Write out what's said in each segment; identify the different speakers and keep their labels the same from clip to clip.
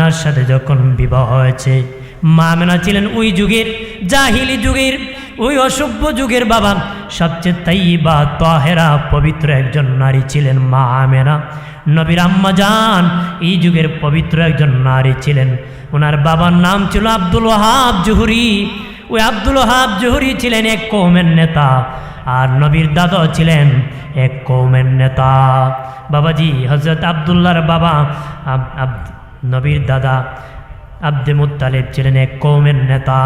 Speaker 1: আমেনার সাথে যখন বিবাহ হয়েছে, মা আমেনা ছিলেন ওই যুগের জাহিলি যুগের, ওই অসভ্য যুগের বাবা সবচেয়ে তাইয়্যিবা তাহেরা পবিত্র একজন নারী ছিলেন মা আমেনা। নবীর আম্মা জান এই যুগের পবিত্র একজন নারী ছিলেন। ওনার বাবার নাম ছিল আব্দুল ওয়াহাব জুহরি। ওই আব্দুল ওয়াহাব জুহরি ছিলেন এক কওমের নেতা, আর নবীর দাদা ছিলেন এক কওমের নেতা। বাবাজি হযরত আব্দুল্লাহর বাবা নবীর দাদা আব্দে মুত্তালিব ছিলেন এক কওমের নেতা,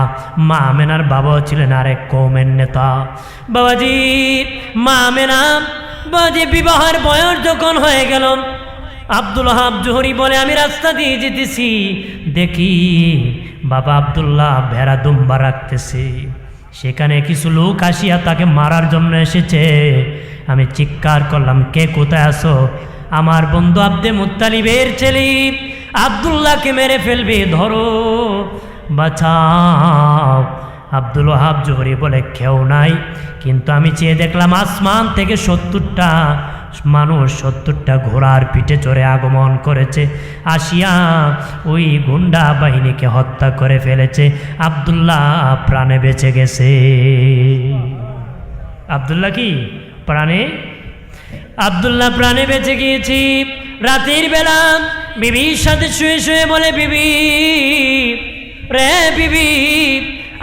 Speaker 1: মা আমেনার বাবাও ছিলেন আরেক কওমের নেতা। বাবাজি মা আমেনা বাবাজি বিবাহের বয়স যখন হয়ে গেল, আব্দুল ওয়াহাব জুহরি বলে আমি রাস্তা দিয়ে যেতেছি, দেখি বাবা আব্দুল্লাহ ভেড়া দুম্বা রাখতেছে, সেখানে কিছু লোক আসিয়া তাকে মারার জন্য এসেছে। আমি চিৎকার করলাম, কে কোথায় আসো? আমার বন্ধু আব্দে মুত্তালিবের ছেলে আব্দুল্লাহকে মেরে ফেলবে, ধরো বাঁচাও। আব্দুল ওয়াহাব জুহরি বলে কেউ নাই, কিন্তু আমি চেয়ে দেখলাম আসমান থেকে 70টা মানুষ 70টা ঘোড়ার পিঠে চড়ে আগমন করেছে, আসিয়া ওই গুন্ডা বাহিনীকে হত্যা করে ফেলেছে। আব্দুল্লাহ প্রাণে বেঁচে গেছে। আব্দুল্লাহ কি প্রাণে? আব্দুল্লাহ প্রাণে বেঁচে গিয়েছি। রাতের বেলা বিবির সাথে শুয়ে শুয়ে বলে, বিবি রে বিবি,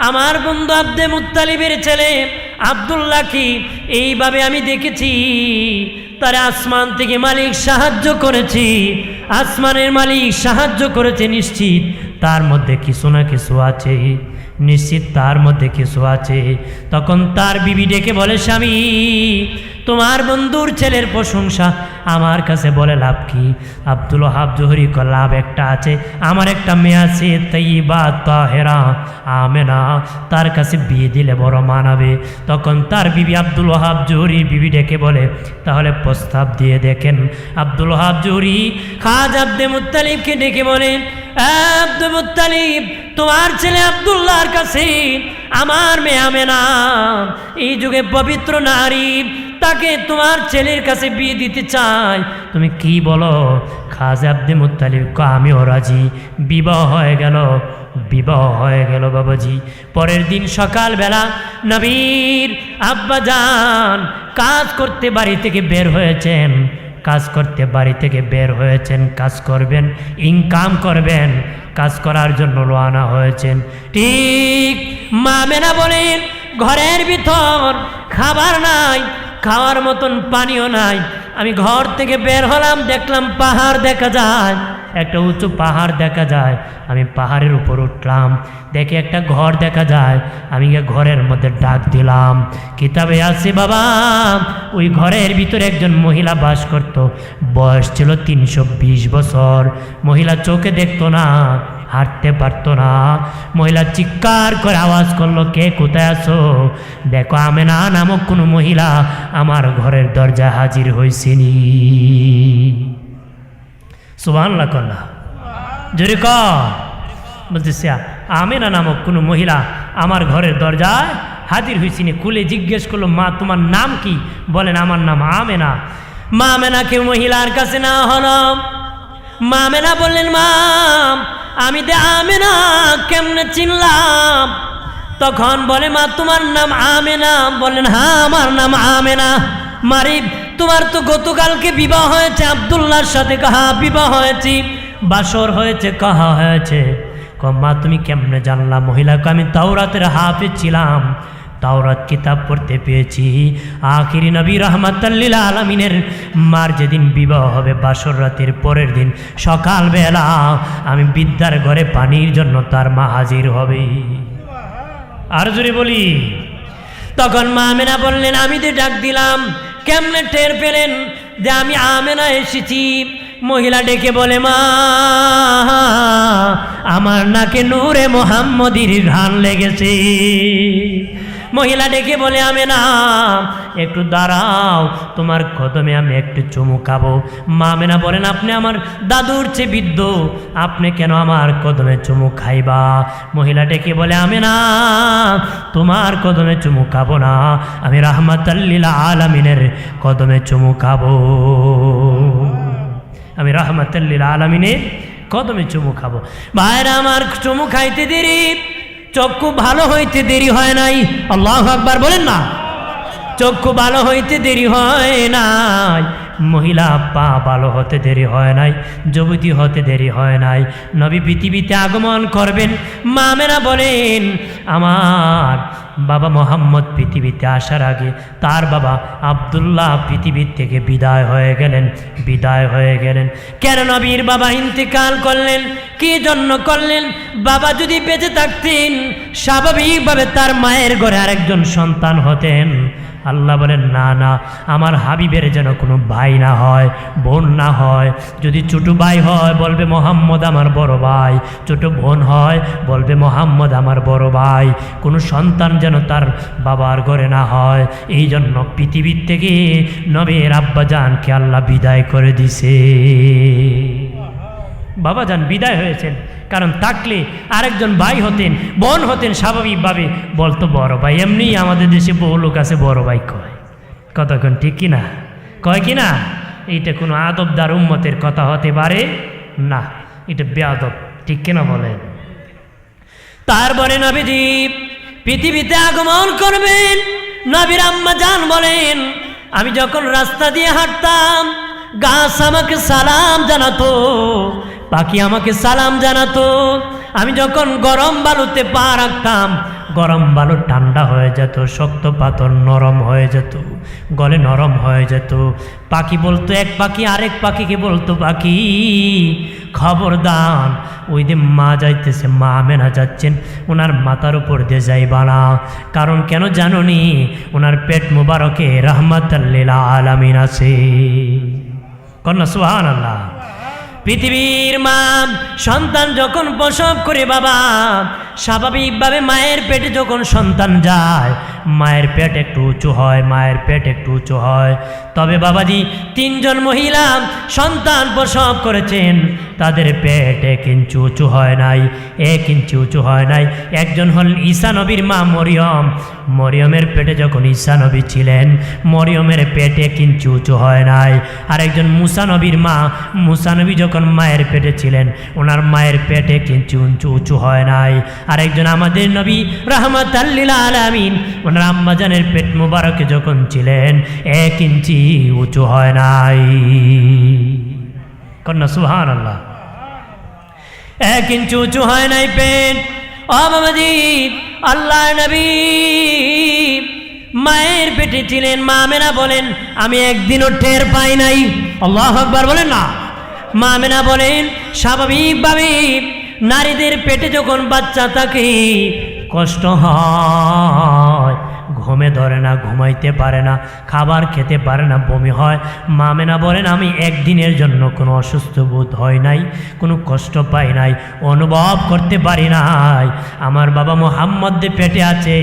Speaker 1: আমার বন্ধু আব্দে মুত্তালিবের ছেলে আব্দুল্লাহ কি এইভাবে আমি দেখেছি, তার আসমান থেকে মালিক সাহায্য করেছি, আসমানের মালিক সাহায্য করেছে, নিশ্চিত তার মধ্যে কিছু না কিছু আছে, নিশ্চিত তার মধ্যে কিছু আছে। তখন তার বিবি ডেকে বলে, স্বামী তোমার বন্ধুর ছেলের প্রশংসা আমার কাছে বলে লাভ কি? আব্দুল ওয়াহাব জুহরি কো লাভ একটা আছে, আমার একটা মেয়ে আছে তাইয়্যিবা তাহেরা আমেনা, তার কাছে বিয়ে দিলে বড় মানাবে। তখন তার বিবি আব্দুল ওয়াহাব জুহরি বিবি ডেকে বলে, তাহলে প্রস্তাব দিয়ে দেখেন। আব্দুল ওয়াহাব জুহরি খাজা আব্দে মুত্তালিবকে ডেকে বলেন, আব্দুল মুত্তালিব তোমার ছেলে আব্দুল্লাহর কাছে আমার মেয়ে আমেনা এই যুগে পবিত্র নারী, তাকে তোমার ছেলের কাছে বিয়ে দিতে চাই, তুমি কি বলো? খাজা আব্দে মুত্তালিব কো আমিও রাজি। বিবাহ হয়ে গেল, বিবাহ হয়ে গেল বাবাজি। পরের দিন সকালবেলা নবীর আব্বাজান কাজ করতে বাড়ি থেকে বের হয়েছেন, কাজ করতে বাড়ি থেকে বের হয়েছেন, কাজ করবেন, ইনকাম করবেন, কাজ করার জন্য রওনা হয়েছেন। ঠিক মা আমেনা বলেন, ঘরের ভিতর খাবার নাই, খাওয়ার মতন পানিও নাই। আমি ঘর থেকে বের হলাম, দেখলাম পাহাড় দেখা যায়, একটা উঁচু পাহাড় দেখা যায়। আমি পাহাড়ের উপর উঠলাম, দেখে একটা ঘর দেখা যায়। আমি ঘরের মধ্যে ডাক দিলাম, কিতাবে আছে বাবা ওই ঘরের ভিতরে একজন মহিলা বাস করত, বয়স ছিল 320 বছর। মহিলা চোখে দেখতো না, হাঁটতে পারতো না। মহিলা চিৎকার করে আওয়াজ করলো, কে কোথায় আছো? দেখো আমেনা নামক কোনো মহিলা আমার ঘরের দরজায় হাজির হয়েছিনি। সুবহানাল্লাহ কন্যা জোরে ক বলতেছে, আমেনা নামক কোনো মহিলা আমার ঘরের দরজায় হাজির হয়েছিনি। খুলে জিজ্ঞেস করলো, মা তোমার নাম কি? বলেন আমার নাম আমেনা। মা আমেনাকে মহিলার কাছে না হলো। মা আমেনা বললেন, মা আমি দে আমেনা কেমনে চিনলাম? তখন বলে, মা তোমার নাম আমেনা? বললেন, হ্যাঁ আমার নাম আমেনা। মারি তোমার তো গতকালকে বিবাহ হয়েছে আব্দুল্লাহর সাথে। কাহা বিবাহ হয়েছি, বাসর হয়েছে, কাহা হয়েছে? মা তুমি কেমনে জানলা? মহিলাকে আমি তাওরাতের হাফেজ ছিলাম, তাওরাত কিতাব পড়তে পেয়েছি। আখিরি নবী রাহমাতাল লিল আলামিনের মার যেদিন বিবাহ হবে বাসর রাতের পরের দিন সকালবেলা আমি বিদ্যার ঘরে পানির জন্য তার মা হাজির হবে। আর জোরে বলি। তখন মা আমেনা বললেন, আমি তো ডাক দিলাম, কেমনে টের পেলেন যে আমি আমেনা এসেছি? মহিলা ডেকে বলে, মা আমার নাকে নূরে মুহাম্মদীর ঘ্রাণ লেগেছে। মহিলা ডেকে বলে, আমেনা একটু দাঁড়াও, তোমার কদমে আমি একটু চুমু খাবো। মা আমেনা বলেন, আপনি আমার দাদুর চেয়ে বৃদ্ধ, আপনি কেন আমার কদমে চুমু খাইবা? মহিলা ডেকে বলে, আমেনা তোমার কদমে চুমু খাবো না, আমি রাহমাতাল লিল আলামিনের কদমে চুমু খাবো। আমি রাহমাতাল লিল আলামিনের কদমে চুমু খাবো। ভাইরা আমার, চুমু খাইতে দেরি, চক্ষু ভালো হইতে দেরি হয় নাই। আল্লাহু আকবার বলেন না। চক্ষু ভালো হইতে দেরি হয় নাই, মহিলা পা ভালো হতে দেরি হয় নাই, যুবতী হতে দেরি হয় নাই। নবী পৃথিবীতে আগমন করবেন। মা আমেনা বলেন, আমার বাবা মোহাম্মদ পৃথিবীতে আসার আগে তার বাবা আব্দুল্লাহ পৃথিবীর থেকে বিদায় হয়ে গেলেন। কেন নবীর বাবা ইন্তেকাল করলেন? কি জন্য করলেন? বাবা যদি বেঁচে থাকতেন স্বাভাবিকভাবে তার মায়ের ঘরে আরেকজন সন্তান হতেন। আল্লাহ বলেন, না না, আমার হাবিবের যেন কোনো ভাই না হয়, বোন না হয়। যদি ছোট ভাই হয় বলবে মোহাম্মদ আমার বড় ভাই, ছোট বোন হয় বলবে মোহাম্মদ আমার বড় ভাই। কোনো সন্তান যেন তার বাবার ঘরে না হয়। এই জন্য পৃথিবীর থেকে নবীর আব্বাজানকে আল্লাহ বিদায় করে দিছে। বাবাজান বিদায় হয়েছেন, কারণ থাকলে আরেকজন ভাই হতেন, বোন হতেন, স্বাভাবিকভাবে বলতো বড় ভাই। এমনি আমাদের দেশে বহু লোক আছে বড় ভাই কয়, কতক্ষণ ঠিক কিনা? কয় কিনা? এইটা কোনো আদবদার উম্মতের কথা হতে পারে না, এটা বেয়াদব, ঠিক কিনা বলেন? তারপরে নবীজি পৃথিবীতে আগমন করবেন। নবীর আম্মা জান বলেন, আমি যখন রাস্তা দিয়ে হাঁটতাম গাছ আমাকে সালাম জানাতো, পাখি আমাকে সালাম জানাতো। আমি যখন গরম বালুতে পা রাখতাম, গরম বালু ঠান্ডা হয়ে যেত, শক্ত পাথর নরম হয়ে যেত, গলে নরম হয়ে যেত। পাখি বলতো, এক পাখি আরেক পাখিকে বলতো, পাখি খবরদার, ওই দিন মা যাইতেছে, মা আমেনা যাচ্ছেন, ওনার মাথার উপর দিয়ে যাইবা না। কারণ কেন জানোনি? ওনার পেট মুবারকে রাহমাতাল লিল আলামিন আছে। কন্যা সুবহানাল্লাহ। পৃথিবীর মা সন্তান যখন প্রসব করে, বাবা স্বাভাবিকভাবে মায়ের পেটে যখন সন্তান যায়, মায়ের পেট একটু উঁচু হয়, মায়ের পেট একটু উঁচু হয়। তবে বাবাজি, 3 জন মহিলা সন্তান প্রসব করেছেন, তাদের পেট 1 ইঞ্চি উঁচু হয় নাই, 1 ইঞ্চি উঁচু হয় নাই। একজন হলেন ঈসা নবীর মা মরিয়ম। মরিয়মের পেটে যখন ঈসা নবী ছিলেন, মরিয়মের পেট 1 ইঞ্চি উঁচু হয় নাই। আরেকজন মুসা নবীর মা, মুসা নবী যখন মায়ের পেটে ছিলেন, ওনার মায়ের পেট 1 ইঞ্চি উঁচু হয় নাই। আরেকজন আমাদের নবী রাহমাতাল লিল আলামিন, ওনার আম্মাজানের পেট মুবারকে যখন ছিলেন 1 ইঞ্চি উঁচু হয় নাই। কন্যা সুবহানাল্লাহ। 1 ইঞ্চি উঁচু হয় নাই পেট। ও বাবাজি, আল্লাহ নবী মায়ের পেটে ছিলেন। মা আমেনা বলেন, আমি একদিনও টের পাই নাই। আল্লাহু আকবার বলেন না। মা আমেনা বলেন, স্বাভাবিকভাবে নারীদের পেটে যখন বাচ্চা থাকে কষ্ট হয়, ঘুমে ধরে না, ঘুমাইতে পারে না, খাবার খেতে পারে না, বমি হয়। মা আমেনা বলেন, আমি একদিনের জন্য কোনো অসুস্থ বোধ হয় নাই, কোনো কষ্ট পাই নাই, অনুভব করতে পারি নাই। আমার বাবা মোহাম্মদ পেটে আছে,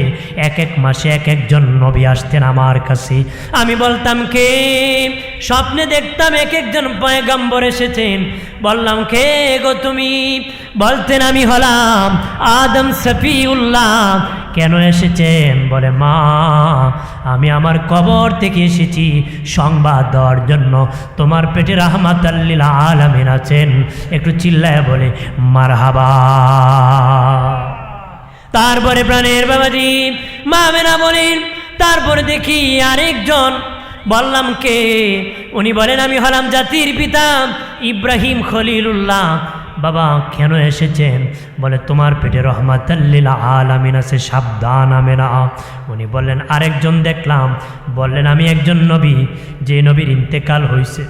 Speaker 1: 1 মাসে 1 নবী আসতেন আমার কাছে। আমি বলতাম, কে? স্বপ্নে দেখতাম 1 পয়গম্বর এসেছেন। বললাম, কে গো তুমি? বলতেন, আমি হলাম আদম সফিউল্লাহ। কেন এসেছেন? বলে, মা আমি আমার কবর থেকে এসেছি সংবাদ দেওয়ার জন্য, তোমার পেটে রাহমাতাল লিল আলামিন আছেন। একটু চিল্লায় বলে মারহাবা। তারপরে প্রাণের বাবাজি মা আমেনা বলেন, তারপরে দেখি আরেকজন। বললাম, কে? উনি বলেন, আমি হলাম জাতির পিতা ইব্রাহিম খলিলুল্লাহ। বাবা কেন এসেছেন? বলে, তোমার পেটে রাহমাতাল লিল আলামিন আছে, সাবধান আমেনা। উনি বললেন, আরেকজন দেখলাম। বললেন, আমি একজন নবী, যে নবীর ইন্তেকাল হয়েছে,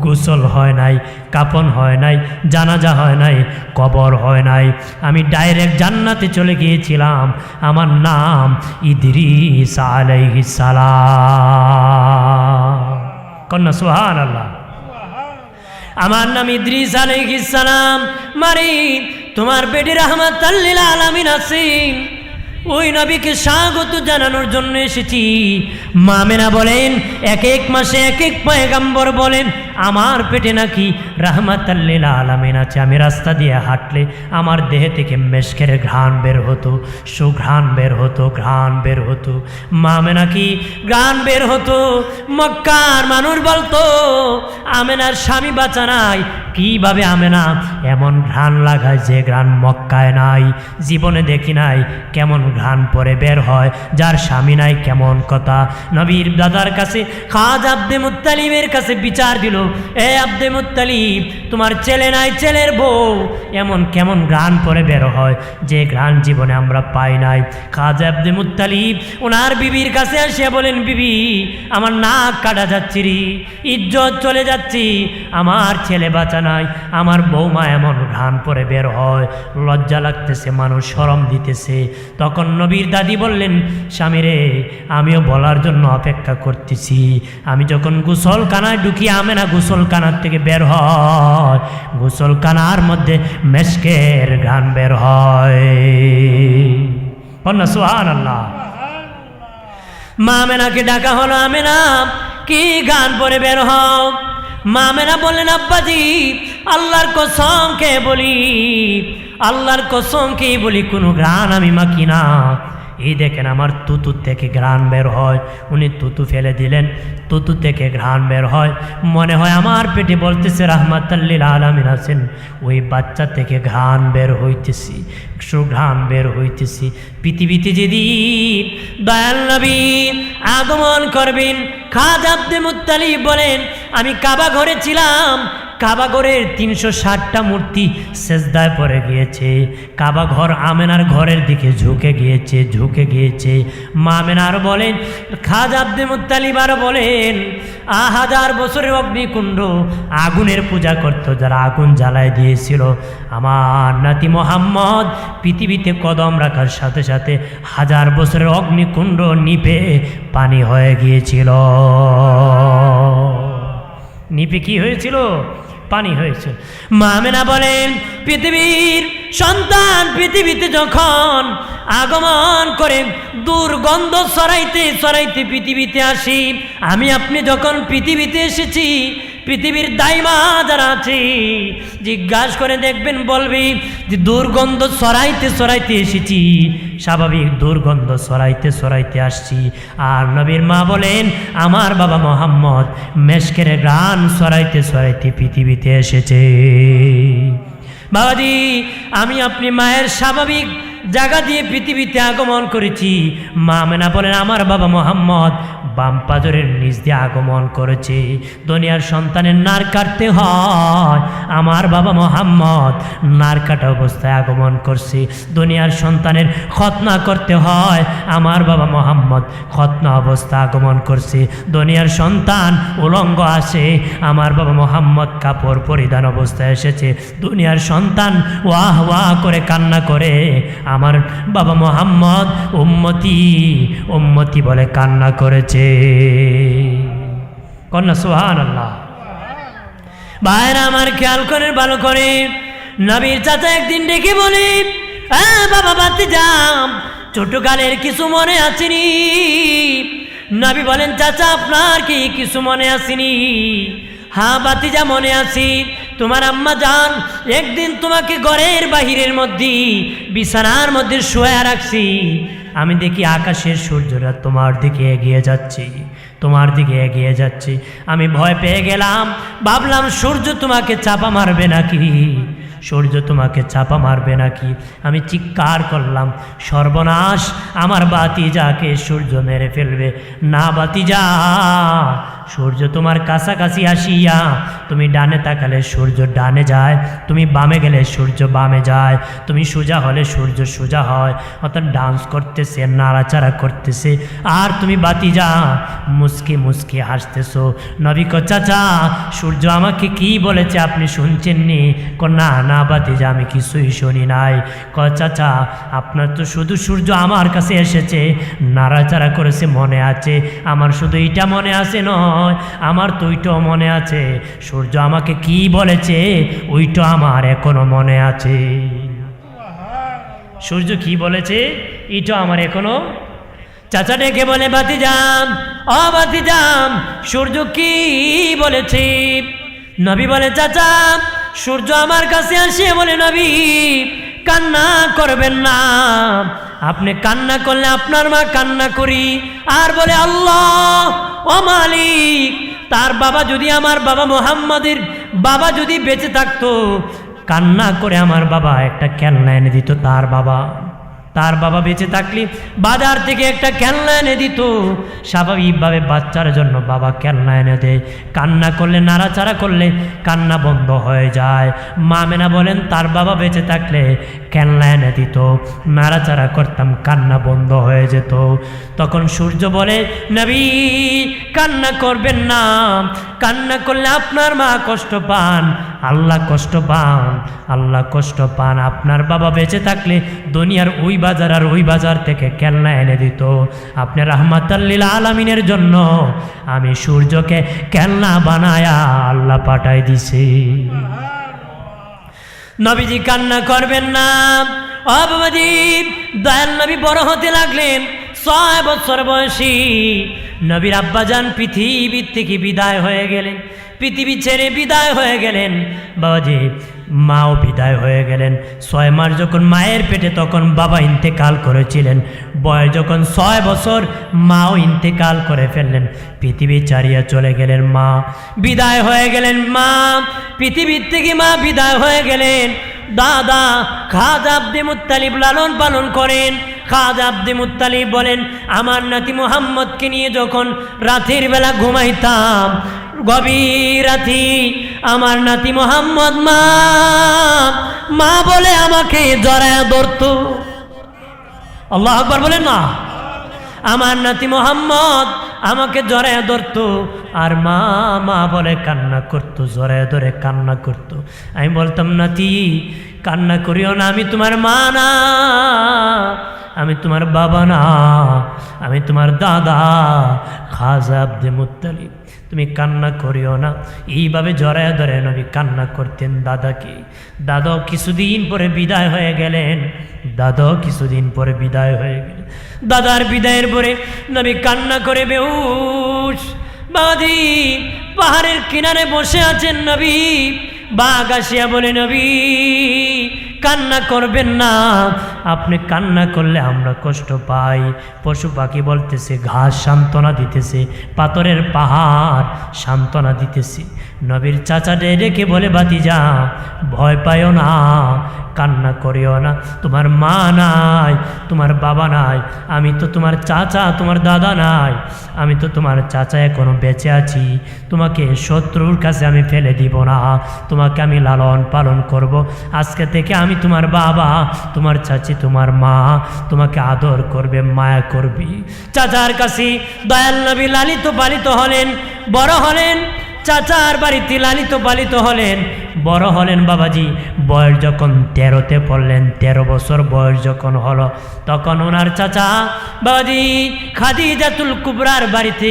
Speaker 1: গোসল হয় নাই, কাফন হয় নাই, জানাজা হয় নাই, কবর হয় নাই, আমি ডাইরেক্ট জান্নাতে চলে গিয়েছিলাম। আমার নাম ইদ্রিস আলাইহিস সালাম। কন্যা সুবহানাল্লাহ। আমার নাম ইদ্রিস আলাইহিস সালাম। মারি তোমার পেটে রাহমাতাল লিল আলামিন আছেন। ওই নবীকে স্বাগত জানানোর জন্য এসেছি। মা আমেনা বলেন, এক এক মাসে এক এক পয়গম্বর বলেন আমার পেটে নাকি রাহমাতাল লিল আলামিন আছে। আমি রাস্তা দিয়ে হাঁটলে আমার দেহ থেকে মেশকের ঘ্রাণ বের হতো, সুঘ্রাণ বের হতো, ঘ্রাণ বের হতো। মা আমেনা কি ঘ্রাণ বের হতো। মক্কার মানুষ বলতো আমেনার স্বামী বাঁচা নাই। কিভাবে আমেনা এমন ঘ্রাণ লাগায় যে ঘ্রাণ মক্কায় নাই, জীবনে দেখি নাই। কেমন ঘ্রাণ পরে বের হয়, যার স্বামী নাই, কেমন কথা। নবীর দাদার কাছে খাজা আব্দে মুত্তালিবের কাছে বিচার দিল, এ আব্দে মুত্তালিব, তোমার ছেলে নাই, ছেলের বউ এমন কেমন ঘ্রাণ পরে বের হয় যে ঘ্রাণ জীবনে আমরা পাই নাই। খাজা আব্দে মুত্তালিব ওনার বিবির কাছে আসিয়া বলেন, বিবি আমার নাক কাটা যাচ্ছি রে, ইজ্জত চলে যাচ্ছি, আমার ছেলে বাঁচা নাই, আমার বৌমা এমন ঘ্রাণ পরে বের হয়, লজ্জা লাগতেছে, মানুষ শরম দিতেছে। তখন নবীর দাদি বললেন, স্বামী রে আমিও বলার জন্য অপেক্ষা করতেছি। আমি যখন গোসলখানায় ঢুকি আমেনা গোসলখানার থেকে বের হয়, গোসলখানার মধ্যে মেশকের ঘ্রাণ বের হয়। সুবহানাল্লাহ। মা আমেনাকে ডাকা হলো, আমেনা কি গান পরে বের হও? মা আমেনা বললেন, আব্বাজি আল্লাহর কসম কে বলি, আল্লাহর কসম কে বলি, কোনো ঘ্রাণ আমি মাখি না। এই দেখেন আমার তুতু থেকে ঘ্রাণ বের হয়। উনি তুতু ফেলে দিলেন, তুতু থেকে ঘ্রাণ বের হয়। মনে হয় আমার পেটে বলতেছে রাহমাতাল লিল আলামিন আছেন, ওই বাচ্চা থেকে ঘ্রাণ বের হইতেছি, সুঘ্রাণ বের হইতেছি। পৃথিবীতে যেদিন দয়াল নবী আগমন করবেন, খাজা আব্দে মুত্তালিব বলেন আমি কাবা ঘরে ছিলাম, কাবা ঘরের 360টা মূর্তি সেজদায় পড়ে গিয়েছে। কাবা ঘর আমেনার ঘরের দিকে ঝুঁকে গিয়েছে, ঝুঁকে গিয়েছে। মা আমেনার বলেন, খাজা আব্দে মুত্তালিব আর বলেন, 1000 বছরের অগ্নিকুণ্ড আগুনের পূজা করত যারা আগুন জ্বালায় দিয়েছিল, আমার নাতি মোহাম্মদ পৃথিবীতে কদম রাখার সাথে সাথে 1000 বছরের অগ্নিকুণ্ড নিপে পানি হয়ে গিয়েছিল। নিপে কি হয়েছিল? পানি হয়েছে। মা আমেনা বলেন, পৃথিবীর সন্তান পৃথিবীতে যখন আগমন করে দুর্গন্ধ ছড়াইতে ছড়াইতে পৃথিবীতে আসি, আমি আপনি যখন পৃথিবীতে এসেছি, পৃথিবীর দাইমা যারা আছে জিজ্ঞাসা করে দেখবেন, বলবি যে দুর্গন্ধ ছড়াইতে ছড়াইতে এসেছি, স্বাভাবিক দুর্গন্ধ ছড়াইতে ছড়াইতে আসছি। আর নবীর মা বলেন, আমার বাবা মোহাম্মদ মেশকের ঘ্রাণ ছড়াইতে ছড়াইতে পৃথিবীতে এসেছে। বাবাজি আমি আপনি মায়ের স্বাভাবিক জায়গা দিয়ে পৃথিবীতে আগমন করেছি। মা আমেনা বলেন, আমার বাবা মোহাম্মদ বাম পাজরের নিচ দিয়ে আগমন করেছে। দুনিয়ার সন্তানের নার কাটতে হয়, আমার বাবা মোহাম্মদ নার কাটা অবস্থায় আগমন করছে। দুনিয়ার সন্তানের খতনা করতে হয়, আমার বাবা মোহাম্মদ খতনা অবস্থায় আগমন করছে। দুনিয়ার সন্তান উলঙ্গ আসে, আমার বাবা মোহাম্মদ কাপড় পরিধান অবস্থায় এসেছে। দুনিয়ার সন্তান ওয়াহ ওয়াহ করে কান্না করে, আমার বাবা মোহাম্মদ উম্মতি উম্মতি বলে কান্না করেছে। কন্যা সুবহানাল্লাহ। ভাইরা আমার খেয়াল করে ভালো করে, নবীর চাচা একদিন ডেকে বলে, বাবা ভাতিজা ছোটকালের কিছু মনে আসেনি? নবী বলেন, চাচা আপনার কি কিছু মনে আসেনি? হ্যাঁ ভাতিজা মনে আছি। তোমার আম্মা জান একদিন তোমাকে ঘরের বাহিরের মধ্যে বিছানার মধ্যে শুয়ে রাখছি, আমি দেখি আকাশের সূর্যরা তোমার দিকে এগিয়ে যাচ্ছে, তোমার দিকে এগিয়ে যাচ্ছে। আমি ভয় পেয়ে গেলাম, ভাবলাম সূর্য তোমাকে চাপা মারবে নাকি, সূর্য তোমাকে চাপা মারবে নাকি। আমি চিৎকার করলাম, সর্বনাশ, আমার বাতিজাকে সূর্য মেরে ফেলবে। না বাতিজা, সূর্য তোমার কাছাকাছি আসিয়া তুমি ডানে তাকালে সূর্য ডানে যায়, তুমি বামে গেলে সূর্য বামে যায়, তুমি সোজা হলে সূর্য সোজা হয়। অর্থাৎ ডান্স করতেছে, নাড়াচাড়া করতেছে, আর তুমি বাতিজা মুস্কি মুস্কি হাসতেছো। নবী কো, চাচা সূর্য আমাকে কি বলেছে আপনি শুনছেননি? কো, না না বাতিজা আমি কিছুই শুনি নাই। ক, চাচা আপনার তো শুধু সূর্য আমার কাছে এসেছে, নাড়াচাড়া করেছে মনে আছে, আমার শুধু এইটা মনে আছে নয়, আমার তো ওইটাও মনে আছে। সূর্য আমাকে কি বলেছে ওইটা আমার এখনো মনে আছে। সূর্য কি বলেছে এটা আমার এখনো। চাচা ডেকে বলে ভাতিজাম, ও ভাতিজাম, সূর্য কি বলেছে? নবী বলে চাচা, সূর্য আমার কাছে আসিয়ে বলে নবী কান্না করবেন না, আপনি কান্না করলে আপনার মা কান্না করি। আর বলে আল্লাহ ও মালিক, তার বাবা যদি, আমার বাবা মুহাম্মাদের বাবা যদি বেঁচে থাকতো, কান্না করে আমার বাবা একটা খেলনা এনে দিত। তার বাবা বেঁচে থাকলে বাজার থেকে একটা খেলনা এনে দিত। স্বাভাবিকভাবে বাচ্চার জন্য বাবা খেলনা এনে দেয়, কান্না করলে, নাড়াচাড়া করলে কান্না বন্ধ হয়ে যায়। মা মেনা বলেন তার বাবা বেঁচে থাকলে খেলনা এনে দিত, নাড়াচাড়া করতাম, কান্না বন্ধ হয়ে যেত। তখন সূর্য বলে নবী কান্না করবেন না, কান্না করলে আপনার মা কষ্ট পান, আল্লাহ কষ্ট পান, আল্লাহ কষ্ট পান। আপনার বাবা বেঁচে থাকলে দুনিয়ার ওই বাজার আর ওই বাজার থেকে খেলনা এনে দিত। আপনি রাহমাতাল লিল আলামিনের জন্য আমি সূর্যকে খেলনা বানায়া আল্লাহ পাঠাই দিছি। নবীজি কান্না করবেন না। ও বাবাজি, দয়াল নবী বড় হতে লাগলেন, 6 বছর বয়সী নবীর আব্বাজান পৃথিবীর থেকে বিদায় হয়ে গেলেন, পৃথিবী ছেড়ে বিদায় হয়ে গেলেন। বাবাজি মাও বিদায় হয়ে গেলেন। 6 মাস যখন মায়ের পেটে, তখন বাবা ইন্তেকাল করেছিলেন। বয়স যখন 6 বছর, মাও ইন্তেকাল করে ফেললেন, পৃথিবী ছাড়িয়ে চলে গেলেন। মা বিদায় হয়ে গেলেন, মা পৃথিবীর থেকে মা বিদায় হয়ে গেলেন। দাদা খাজা আব্দে মুত্তালিব লালন পালন করেন। খাজা আব্দে মুত্তালিব বলেন আমার নাতি মুহাম্মদকে নিয়ে যখন রাতের বেলা ঘুমাইতাম, গভীর রাতি আমার নাতি মুহাম্মদ মা বলে আমাকে জড়ায় ধরতো। আল্লাহু আকবার বলেন না। আমার নাতি মুহাম্মদ আমাকে জড়ায় ধরতো আর মা বলে কান্না করতো, জড়ায় ধরে কান্না করতো। আমি বলতাম নাতি কান্না করিও না, আমি তোমার মা না, আমি তোমার বাবা না, আমি তোমার দাদা খাজা আব্দে মুত্তালিব, তুমি কান্না করিও না। এইভাবে জড়ায় ধরে নবী কান্না করতেন দাদাকে। দাদাও কিছুদিন পরে বিদায় হয়ে গেলেন, দাদাও কিছুদিন পরে বিদায় হয়ে গেলেন। দাদার বিদায়ের পরে নবী কান্না করে বেহুশ। বাদি পাহাড়ের কিনারে বসে আছেন নবী। বাঘ আসিয়া বলে নবী কান্না করবেন না, আপনি কান্না করলে আমরা কষ্ট পাই। পশু পাখি বলতেছে, ঘাস সান্ত্বনা দিতেছে, পাথরের পাহাড় সান্ত্বনা দিতেছে। নবীর চাচা ডেকে বলে ভাতিজা ভয় পাইও না, কান্না করিও না, তোমার মা নাই, তোমার বাবা নাই, আমি তো তোমার চাচা, তোমার দাদা নাই, আমি তো তোমার চাচা এখনো বেঁচে আছি। তোমাকে শত্রুর কাছে আমি ফেলে দিব না, তোমাকে আমি লালন পালন করব। আজকে থেকে আমি তোমার বাবা, তোমার চাচি, তোমার মা, তোমাকে আদর করবে, মায়া করবি। চাচার কাছে দয়াল নবী লালিত পালিত হলেন, বড় হলেন। চাচার বাড়িতে লালিত পালিত হলেন, বড় হলেন। বাবাজি বয়স যখন 13তে পড়লেন, 13 বছর বয়স যখন হলো, তখন ওনার চাচা বাবাজি খাদিজাতুল কুবরার বাড়িতে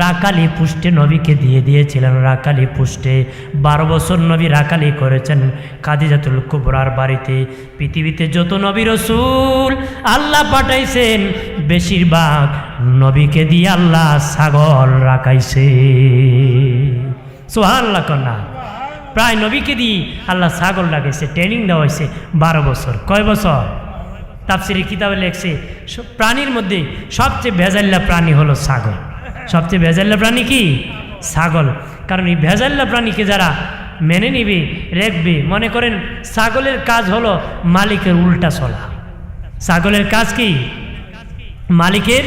Speaker 1: রাকালি পুষ্টে নবীকে দিয়ে দিয়েছিলেন। রাকালি পুষ্টে 12 বছর নবী রাকালি করেছেন খাদিজাতুল কুবরার বাড়িতে। পৃথিবীতে যত নবী রাসূল আল্লাহ পাঠাইছেন, বেশিরভাগ নবীকে দিয়ে আল্লাহ ছাগল রাখাইছে। সুবহানাল্লাহ কন্যা, প্রায় নবীকে দিয়ে আল্লাহ ছাগল রাখাইছে, ট্রেনিং দেওয়া হয়েছে 12 বছর। কয় বছর? তাফসীরে কিতাবে লেখছে প্রাণীর মধ্যে সবচেয়ে ভেজাল্লা প্রাণী হলো ছাগল। সবচেয়ে ভেজাল্লা প্রাণী কি? ছাগল। কারণ এই ভেজাল্লা প্রাণীকে যারা মেনে নিবে, রাখবে, মনে করেন ছাগলের কাজ হলো মালিকের উল্টা চলা। ছাগলের কাজ কি? মালিকের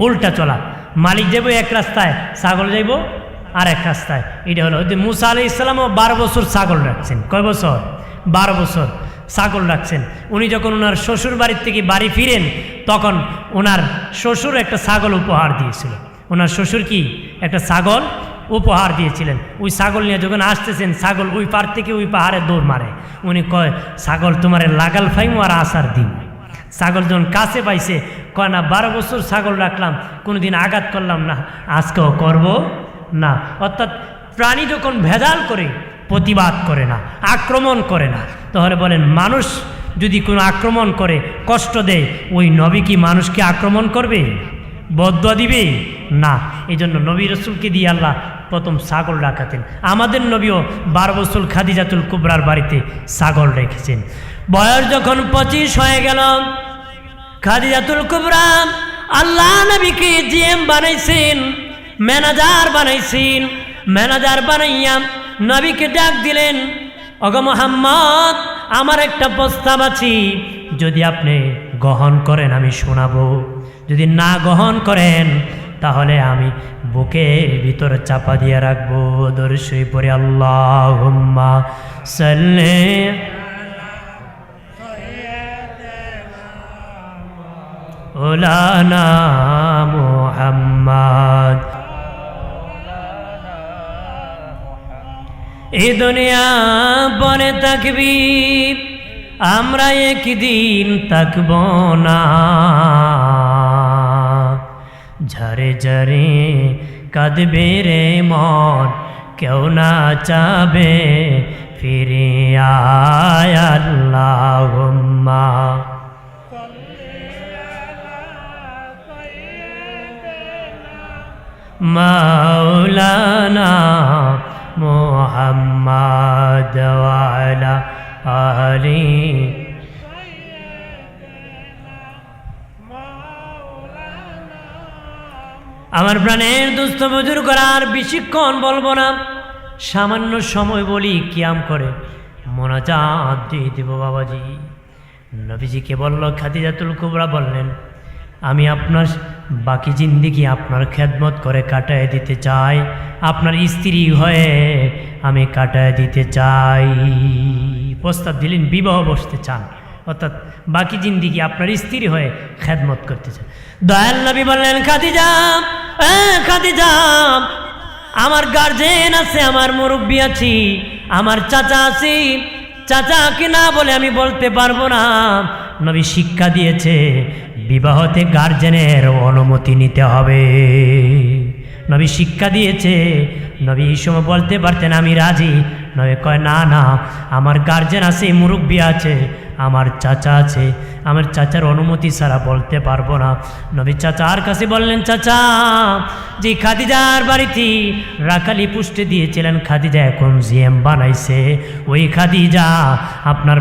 Speaker 1: উল্টা চলা। মালিক যাইব এক রাস্তায়, ছাগল যাইব আর এক রাস্তায়। এটা হলো মুসা আলাইহিস সালামও 12 বছর ছাগল রাখছেন। কয় বছর? 12 বছর ছাগল রাখছেন। উনি যখন ওনার শ্বশুর বাড়ির থেকে বাড়ি ফিরেন, তখন ওনার শ্বশুর একটা ছাগল উপহার দিয়েছিল। ওনার শ্বশুর কি একটা ছাগল উপহার দিয়েছিলেন। ওই ছাগল নিয়ে যখন আসতেছেন, ছাগল ওই পার থেকে ওই পাহাড়ে দৌড় মারে। উনি কয় ছাগল তোমারে লাগাল ফাইমু আর আসার দিন। ছাগল যখন কাছে পাইছে, কয় না 12 বছর ছাগল রাখলাম, কোনোদিন আঘাত করলাম না, আজকেও করব না। অর্থাৎ প্রাণী যখন ভেজাল করে, প্রতিবাদ করে না, আক্রমণ করে না, তাহলে বলেন মানুষ যদি কোনো আক্রমণ করে, কষ্ট দেয়, ওই নবী কি মানুষকে আক্রমণ করবে, বদদুয়া দিবে? না। এই জন্য নবী রসুলকে দিয়ে আল্লাহ প্রথম ছাগল রাখাতেন। আমাদের নবীও 12 বছর খাদিজাতুল কুবরার বাড়িতে ছাগল রেখেছেন। বয়স যখন 25 হয়ে গেল, খাদিজাতুল কুবরা আল্লাহ নবীকে জিএম বানাইছেন, ম্যানেজার বানাইছেন। ম্যানেজার বানাইয়া নবীকে ডাক দিলেন, ওগো মুহাম্মদ, আমার একটা প্রস্তাব আছে, যদি আপনি গ্রহণ করেন আমি শোনাবো, যদি না গ্রহণ করেন তাহলে আমি বুকের ভিতরে চাপা দিয়ে রাখবো। দরুদ পড়ে আল্লাহুম্মা সাল্লি ওলানা মুহাম্মদ। এই দুনিয়া বনে থাকবি, আমরা একদিন থাকব না। ঝরে ঝরে কাঁদবে রে মন, কেউ না চাবে ফিরে আয় আল্লাহুম্মা মাওলানা মুহাম্মদ ওয়া আলা আলি। আমার প্রাণের দুস্থ বুজুর্গ, আর বেশিক্ষণ বলবো না, সামান্য সময় বলি কিয়াম করে মোনাজাত দিয়ে দেব। বাবাজি নবীজিকে বলল, খাদিজাতুল কুবরা বললেন, আমি আপনার বাকি জিন্দেগি আপনার খেদমত করে কাটায় দিতে চাই, আপনার স্ত্রী হয়ে আমি কাটায় দিতে চাই। প্রস্তাব দিলেন, বিবাহ বসতে চান, অর্থাৎ বাকি জিন্দেগি আপনার স্ত্রী হয়ে খেদমত করতে চান। দয়াল নবী বললেন, খাদিজা, খাদিজা, আমার গার্জেন আছে, আমার মুরব্বী আছি, আমার চাচা আছি, চাচাকে না বলে আমি বলতে পারবো না। নবী শিক্ষা দিয়েছে বিবাহতে গার্জেনের অনুমতি নিতে হবে। নবী শিক্ষা দিয়েছে, নবী এই সময় বলতে পারতেন আমি রাজি। নবী কয়, না না, আমার গার্জেন আছে, মুরব্বী আছে, আমার চাচা আছে, আমার চাচার অনুমতি ছাড়া বলতে পারবো না। নবী চাচার কাছে বললেন, চাচা, যে খাদিজার বাড়িতে রাখালি পুষ্টে দিয়েছিলেন, খাদিজা এখন জিএম বানাইছে, ওই খাদিজা আপনার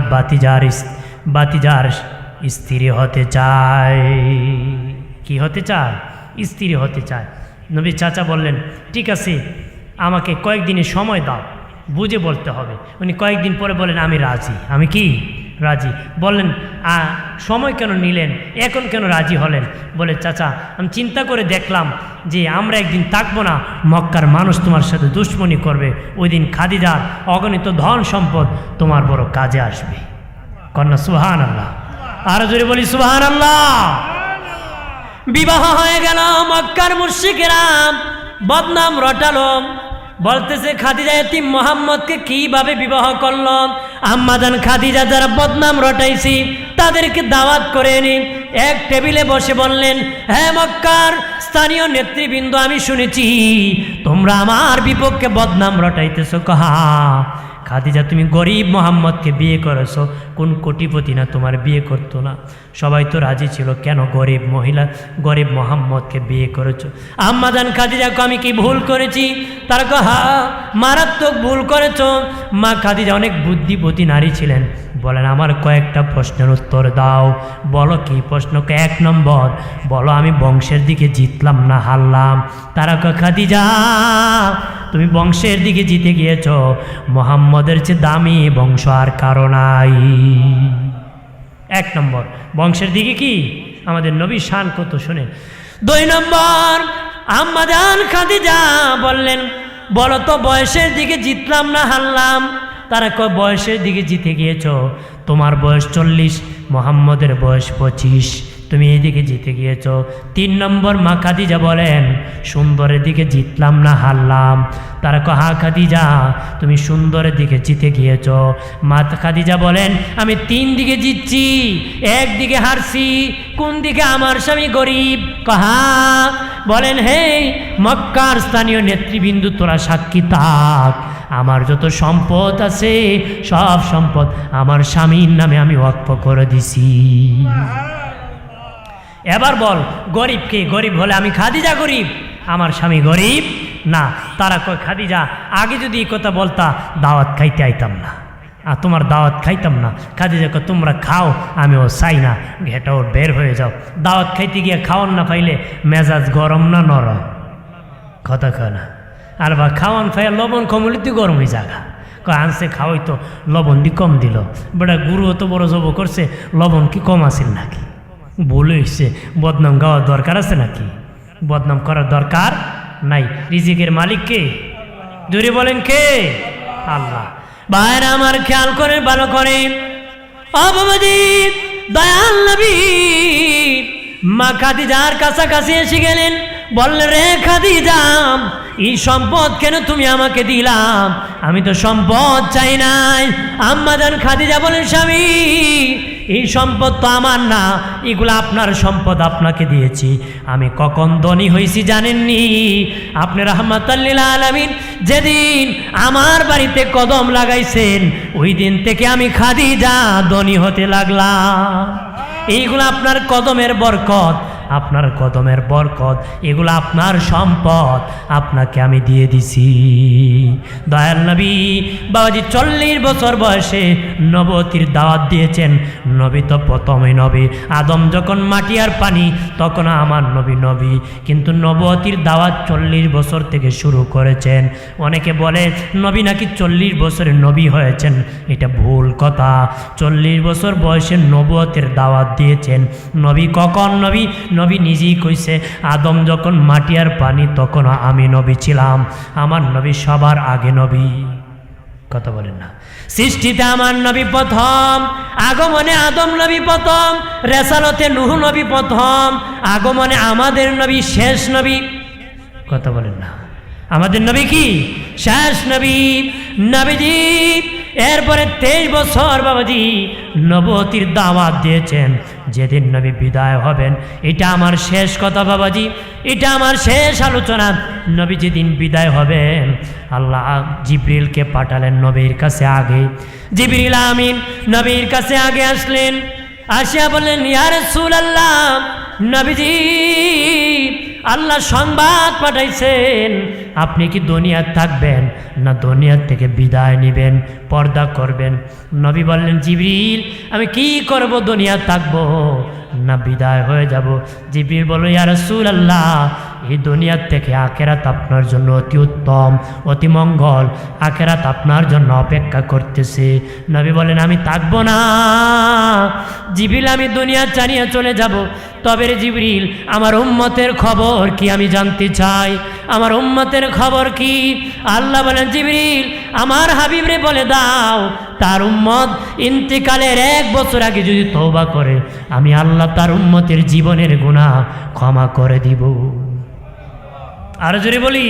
Speaker 1: বাতিজার স্ত্রী হতে চায়। কি হতে চায়? স্ত্রী হতে চায়। নবী চাচা বললেন, ঠিক আছে, আমাকে কয়েকদিনের সময় দাও, বুঝে বলতে হবে। উনি কয়েকদিন পরে বলেন, আমি রাজি। আমি কি রাজি? বললেন, সময় কেন নিলেন, এখন কেন রাজি হলেন? বলে, চাচা, আমি চিন্তা করে দেখলাম যে আমরা একদিন থাকবো না, মক্কার মানুষ তোমার সাথে দুশ্মনী করবে, ওই দিন খাদিজার অগণিত ধন সম্পদ তোমার বড় কাজে আসবে। কন্যা সুবহানাল্লাহ, আরো জোরে বলি সুবহানাল্লাহ। বিবাহ হয়ে গেল, মক্কার মুশরিকেরা বদনাম রটালো, বলতেছে খাদিজা এতিম মুহাম্মদকে কিভাবে বিবাহ করল। আম্মাজান খাদিজা যারা বদনাম রটাইছি তাদেরকে দাওয়াত করে এনে এক টেবিলে বসে বললেন, হ্যাঁ মক্কার স্থানীয় নেতৃবৃন্দ, আমি শুনেছি তোমরা আমার বিপক্ষে বদনাম রটাইতেছো। কাহা খাদিজা, তুমি গরিব মোহাম্মদকে বিয়ে করেছো, কোন কোটিপতি না তোমার বিয়ে করতো না। সবাই তো রাজি ছিল, কেন গরিব মহিলা, গরিব মোহাম্মদকে বিয়ে করেছো? আম্মাজান খাদিজাকে আমি কি ভুল করেছি? তারা হা, মারাত্মক ভুল করেছো। মা খাদিজা অনেক বুদ্ধিপতী নারী ছিলেন। বলেন, আমার কয়েকটা প্রশ্নের উত্তর দাও। বলো কি প্রশ্ন? 1 নম্বর, বলো আমি বংশের দিকে জিতলাম না হারলাম? তারা খাদিজা, তুমি বংশের দিকে জিতে গিয়েছ, মোহাম্মদের চেয়ে দামি বংশ আর কারো নাই। 1 নম্বর, বংশের দিকে কি আমাদের নবীর শান কত শুনে। 2 নম্বর, আম্মাজান খাদিজা বললেন, বলো তো বয়সের দিকে জিতলাম না হারলাম? তারা কয়, বয়সের দিকে জিতে গিয়েছ, তোমার বয়স 40, মোহাম্মদের বয়স 25, তুমি এইদিকে জিতে গিয়েছ। 3 নম্বর, মা খাদিজা বলেন, সুন্দরের দিকে জিতলাম না হারলাম? তারা কয়, হা খাদিজা, তুমি সুন্দরের দিকে জিতে গিয়েছ। মা খাদিজা বলেন, আমি 3 দিকে জিতছি, 1 দিকে হারছি। কোন দিকে? আমার স্বামী গরিব। কহা বলেন, হে মক্কার স্থানীয় নেতৃবৃন্দ, তোরা সাক্ষী থাক, আমার যত সম্পদ আছে সব সম্পদ আমার স্বামীর নামে আমি ওয়াকফ করে দিছি। এবার বল গরিব কে? গরিব হলে আমি খাদিজা গরিব, আমার স্বামী গরিব না। তারা কয় খাদিজা আগে যদি এই কথা বলতা দাওয়াত খাইতে আইতাম না, আর তোমার দাওয়াত খাইতাম না। খাদিজা কয় তোমরা খাও, আমিও চাই না, ঘেটা ওর বের হয়ে যাও। দাওয়াত খাইতে গিয়ে খাওয়ান না পাইলে মেজাজ গরম না নরম? কথা কয় না। আর বা খাওয়ান ফাইয়া লবণ কমলি তুই গরম হয়ে যাগা। কয় আনছে খাওয়াই তো লবণ দি কম দিল, বেটা গুরু অত বড় জব করছে, লবণ কি কম আছিল নাকি? বলে হইছে বদনাম গাওয়ার দরকার আছে নাকি? বদনাম করার দরকার নাই। রিজিকের মালিক কে? জোরে বলেন কে? আল্লাহ। ভাইরা আমার খেয়াল করে ভালো করে, ও বাবাজি দয়াল নবী মা খাদিজার কাছাকাছি এসে গেলেন, বললেন রে খাদিজা এই সম্পদ কেন তুমি আমাকে দিলাম? আমি তো সম্পদ চাই নাই। আম্মাজান খাদিজা বলেন স্বামী এই সম্পদ তো আমার না, এগুলো আপনার সম্পদ, আপনাকে দিয়েছি। আমি কখন ধনী হয়েছি জানেননি? আপনি রাহমাতাল লিল আলামিন যেদিন আমার বাড়িতে কদম লাগাইছেন ওই দিন থেকে আমি খাদিজা ধনী হতে লাগলাম। এইগুলো আপনার কদমের বরকত, আপনার কদমের বরকত, এগুলো আপনার সম্পদ, আপনাকে আমি দিয়ে দিছি। দয়াল নবী বাবাজি 40 বছর বয়সে নবতির দাওয়াত দিয়েছেন। নবী তো প্রথমই নবী, আদম যখন মাটি আর পানি তখন আমার নবী নবী, কিন্তু নবতির দাওয়াত 40 বছর থেকে শুরু করেছেন। অনেকে বলে নবী নাকি 40 বছরে নবী হয়েছেন, এটা ভুল কথা। 40 বছর বয়সে নবতের দাওয়াত দিয়েছেন। নবী কখন নবী? নবী নিজেই কইছে আদম যখন মাটি আর পানি তখন আমি নবী ছিলাম, আমার নবী সবার আগে নবী। কথা বলেন না? সৃষ্টিতে আমার নবী প্রথম, আগমনে আদম নবী প্রথম, রেসালতে নূহ নবী প্রথম, আগমনে আমাদের নবী শেষ নবী। কথা বলেন না? আমাদের নবী কি শেষ নবী? নবীজি এরপরে 23 বছর বাবাজি নবতির দাওয়াত দিয়েছেন। যেদিন নবী বিদায় হবেন, এটা আমার শেষ কথা বাবাজি, এটা আমার শেষ আলোচনা। নবী যেদিন বিদায় হবেন আল্লাহ জিবরিলকে পাঠালেন নবীর কাছে আগে। জিবরিল আমিন নবীর কাছে আগে আসলেন, আসিয়া বললেন ইয়া রাসূলুল্লাহ নবীজি আল্লাহ সংবাদ পাঠাইছেন, আপনি কি দুনিয়া থাকবেন না দুনিয়া থেকে বিদায় নেবেন, পর্দা করবেন? নবী বললেন জিবরিল আমি কি করব, দুনিয়া থাকবো না বিদায় হয়ে যাব? জিবরিল বলল ইয়া রাসূলুল্লাহ এই দুনিয়ার থেকে আখিরাত আপনার জন্য অতি উত্তম, অতি মঙ্গল, আখিরাত আপনার জন্য অপেক্ষা করতেছে। নবী বলেন আমি থাকবো না জিবরিল, আমি দুনিয়া ছাড়িয়ে চলে যাব। তবে রে জিবরিল আমার উম্মতের খবর কি আমি জানতে চাই, আমার উম্মতের খবর কি? আল্লাহ বলেন জিবরিল আমার হাবিবরে বলে দাও তার উম্মত ইন্তিকালের 1 বছর আগে যদি তওবা করে আমি আল্লাহ তার উম্মতের জীবনের গুনাহ ক্ষমা করে দিব। আর জোরে বলি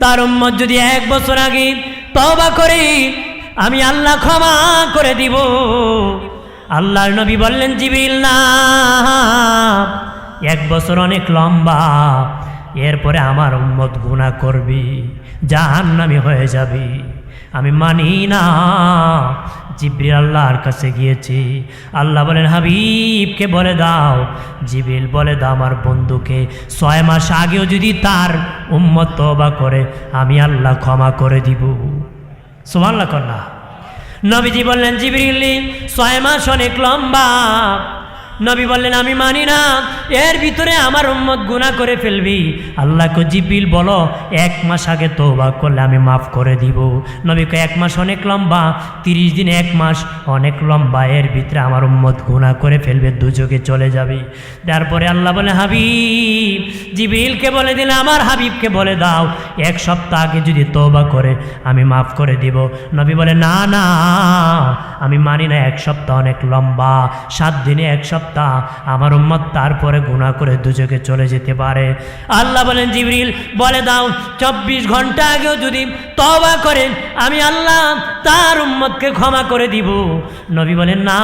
Speaker 1: তার উম্মত যদি 1 বছর আগে তওবা করে আমি আল্লাহ ক্ষমা করে দিব। আল্লাহর নবী বললেন জিবরিল না, 1 বছর অনেক লম্বা, এরপরে আমার উম্মত গুনাহ করবি, জাহান্নামী হয়ে যাবি, আমি মানি না। জিবরিল আল্লাহর কাছে গিয়েছি, আল্লাহ বলেন হাবিবকে বলে দাও, জিবরিল বলে দাও আমার বন্ধুকে 6 মাস আগেও যদি তার উম্মত তওবা করে আমি আল্লাহ ক্ষমা করে দিব। সুবহানাল্লাহ কন্যা। নবীজি বললেন জিবরিল 6 মাস অনেক লম্বা। নবী বললেন আমি মানি না, এর ভিতরে আমার উম্মত গুনাহ করে ফেলবি। আল্লাহকে জিবরিল বলো 1 মাস আগে তওবা করলে আমি মাফ করে দিব। নবীকে 1 মাস অনেক লম্বা, 30 দিন 1 মাস অনেক লম্বা, এর ভিতরে আমার উম্মত গুনাহ করে ফেলবে, দুজকে চলে যাবে। তারপরে আল্লাহ বলে হাবিব জিবরিলকে বলে দিলে আমার হাবিবকে বলে দাও 1 সপ্তাহ আগে যদি তওবা করে আমি মাফ করে দিব। নবী বলে না না আমি মানি না, 1 সপ্তাহ অনেক লম্বা, 7 দিনে 1 সপ্তাহ সপ্তাহ আমার উম্মত তারপরে গুনাহ করে দুজকে চলে যেতে পারে। আল্লাহ বলেন জিবরিল বলে দাও 24 ঘন্টা আগেও যদি তওবা করেন আমি আল্লাহ তার উম্মতকে ক্ষমা করে দিব। নবী বলেন না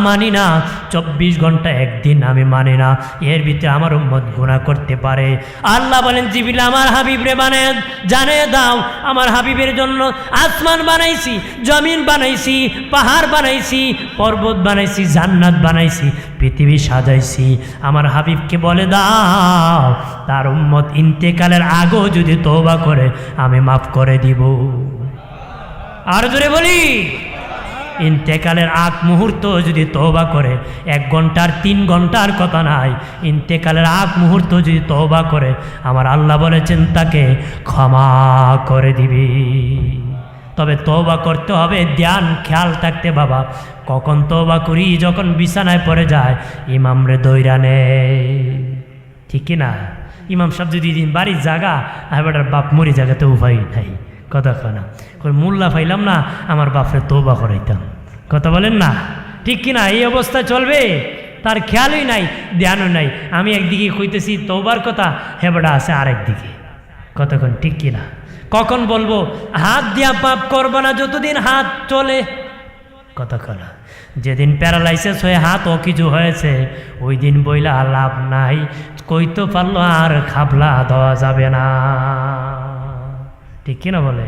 Speaker 1: মানি না, 24 ঘন্টা একদিন আমি মানি না, এর ভিতরে আমার উম্মত গুনাহ করতে পারে। আল্লাহ বলেন জিবরিল আমার হাবিবরে বানায় জানিয়ে দাও আমার হাবিবের জন্য আসমান বানাইছি, জমিন বানাইছি, পাহাড় বানাইছি, পর্বত বানাইছি, জান্নাত বানাইছি, পৃথিবী সাজাইছি। আমার হাবিবকে বলে দাও তার উম্মত ইন্তেকালের আগেও যদি তওবা করে আমি মাফ করে দিব। আর জোরে বলি ইন্তেকালের আগ মুহূর্ত যদি তওবা করে, 1 ঘন্টার 3 ঘন্টার কথা নাই, ইন্তেকালের আগ মুহূর্ত যদি তওবা করে আমার আল্লাহ বলেছেন তাকে ক্ষমা করে দিবি। তবে তওবা করতে হবে, ধ্যান খেয়াল থাকতে বাবা। কখন তওবা করি? যখন বিছানায় পড়ে যায় ইমাম রে দইরা নেয়, ঠিক কি না? ইমাম সাহেব যদি দিন বাড়ির জায়গা আর বেটার বাপ মরি জায়গাতে উপায় নাই, কথা কয় না, মোল্লা পাইলাম না আমার বাপরে তওবা করাইতাম, কথা বলেন না, ঠিক কি না? এই অবস্থা চলবে, তার খেয়ালই নাই, ধ্যানও নাই। আমি একদিকে কইতেছি তওবার কথা, হেবড়া আছে আরেকদিকে, কতক্ষণ, ঠিক কি না? কখন বলবো হাত দিয়া পাপ করবো না যতদিন হাত চলে, কথা কনা। যেদিন প্যারালাইসিস হয়ে হাত অকিছু হয়েছে ওই দিন বইলা লাভ নাই, কইতে পারলো আর খাবলা দেওয়া যাবে না, ঠিক কিনা বলে?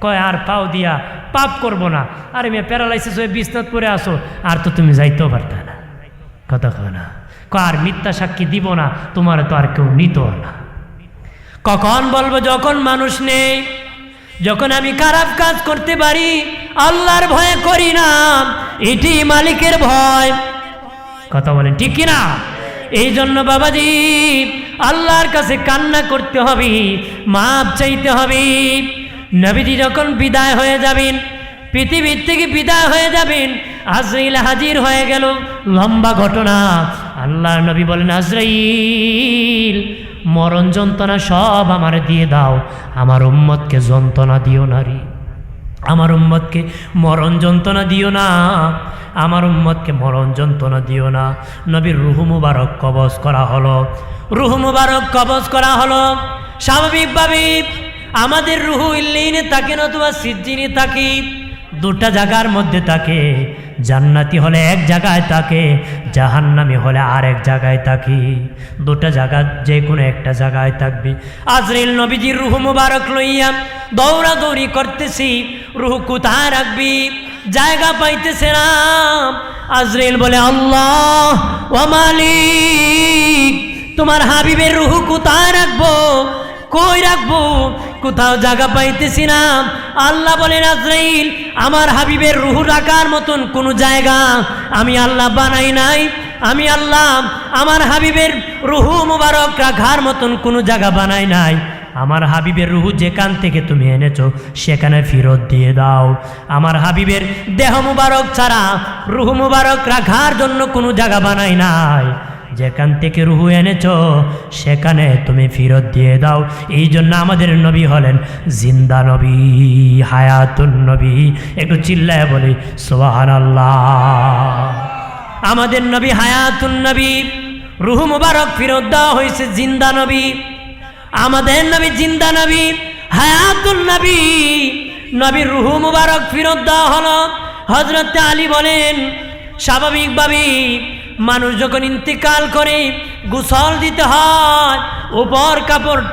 Speaker 1: কয় আর পাও দিয়া পাপ করবো না। আরে মেয়ে প্যারালাইসিস হয়ে বিছনাত পড়ে আসো, আর তো তুমি যাইতেও পারতা না, কথা কয় না। কয় আর মিথ্যা সাক্ষী দিব না, তোমার তো আর কেউ নিত না। কখন বলবো? যখন মানুষ নেই, যখন আমি খারাপ কাজ করতে পারি আল্লাহর ভয়ে করি না, এটি মালিকের ভয়, কথা বলেন ঠিক কিনা? এই জন্য বাবাজি আল্লাহর কাছে কান্না করতে হবে, মাপ চাইতে হবে। নবীজি যখন বিদায় হয়ে যাবেন, পৃথিবীর থেকে বিদায় হয়ে যাবেন, আজরাইল হাজির হয়ে গেল, লম্বা ঘটনা। আল্লাহর নবী বলেন আজরাইল মরণ যন্ত্রণা সব আমার দিয়ে দাও, আমার উম্মতকে যন্ত্রণা দিও না রে, আমার উম্মতকে মরণ যন্ত্রণা দিও না, আমার উম্মতকে মরণ যন্ত্রণা দিও না। নবীর রূহ মুবারক কবজ করা হলো, রূহ মুবারক কবজ করা হলো। স্বাভাবিকভাবে আমাদের রূহ ইল্লিনে থাকে নতুবা সিজ্জিনে থাকে, দুটা জায়গার মধ্যে থাকে। জান্নাতি হলে এক জায়গায় থাকে, জাহান্নামী হলে আরেক জায়গায় থাকি, দুটা জায়গা যে কোনো একটা জায়গায় থাকবে। আজরাইল নবীজির রূহ মুবারক লইয়া দৌড়াদৌড়ি করতেছি, রূহ কোথায় রাখবি জায়গা পাইতেছে না। আজরাইল বলে আল্লাহ ও মালিক, তোমার হাবিবের রূহ কোথায় রাখবো, কই রাখবো, কোথাও জায়গা পাইতেছি না। আল্লাহ বলেন আজরাইল আমার হাবিবের রূহ রাখার মতন কোনো জায়গা আমি আল্লাহ বানাই নাই, আমি আল্লাহ আমার হাবিবের রূহ মুবারক রাখার মতন কোনো জায়গা বানাই নাই। আমার হাবিবের রূহ যেখান থেকে তুমি এনেছো সেখানে ফেরত দিয়ে দাও। আমার হাবিবের দেহ মুবারক ছাড়া রূহ মুবারক রাখার জন্য কোনো জায়গা বানাই নাই, যেখান থেকে রূহ এনেছো সেখানে তুমি ফেরত দিয়ে দাও। এই জন্য আমাদের নবী হলেন জিন্দা নবী, হায়াতুন নবী। একটু চিল্লায় বলি সুবহানাল্লাহ। আমাদের নবী হায়াতুন নবী, রূহ মুবারক ফেরত দেওয়া হয়েছে জিন্দা নবী। আমাদের নবী জিন্দা নবী, হায়াতুন নবী, নবীর রূহ মুবারক ফেরত দেওয়া হলো। হযরত আলী বলেন স্বাভাবিকভাবে মানুষ যখন ইন্তেকাল করে গোসল দিতে হয়, উপর কাপড়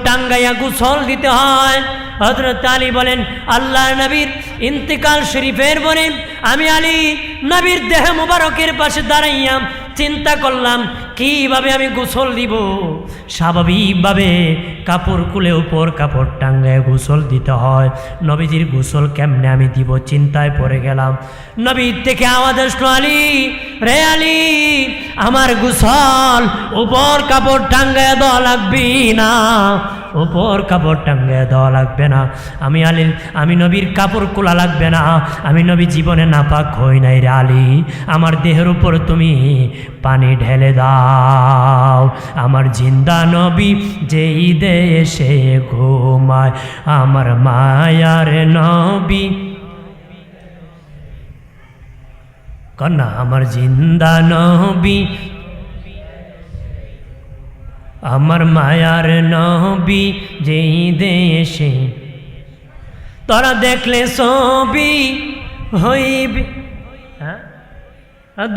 Speaker 1: টাঙ্গাইয়া গোসল দিতে হয়। হযরত আলী বলেন আল্লাহর নবীর ইন্তেকাল শরীফের বলেন আমি আলী নবীর দেহ মুবারকের পাশে দাঁড়াইয়া চিন্তা করলাম কিভাবে আমি গোসল দিব। স্বাভাবিকভাবে কাপড় খুলে উপর কাপড় টাঙ্গায় গোসল দিতে হয়, নবীজির গোসল কেমনে আমি দিব চিন্তায় পড়ে গেলাম। নবীর থেকে আওয়াজ আসলো আলী রে আলী, আমার গোসল উপর কাপড় টাঙ্গায় দেওয়া লাগবে না, উপর কাপড় টাঙ্গায় দেওয়া লাগবে না। আমি নবীর কাপড় খোলা লাগবে না, আমি নবী জীবনে নাপাক হই নাই রে আলী, আমার দেহের উপর তুমি পানি ঢেলে দাও। আমার জিন্দা নবী যেই দেশে ঘুমায়, আমার মায়ার নবী কন্যা আমার জিন্দা নবী, আমার মায়ার নবী যেই দেশে, তোরা দেখলে ছবি হইবে,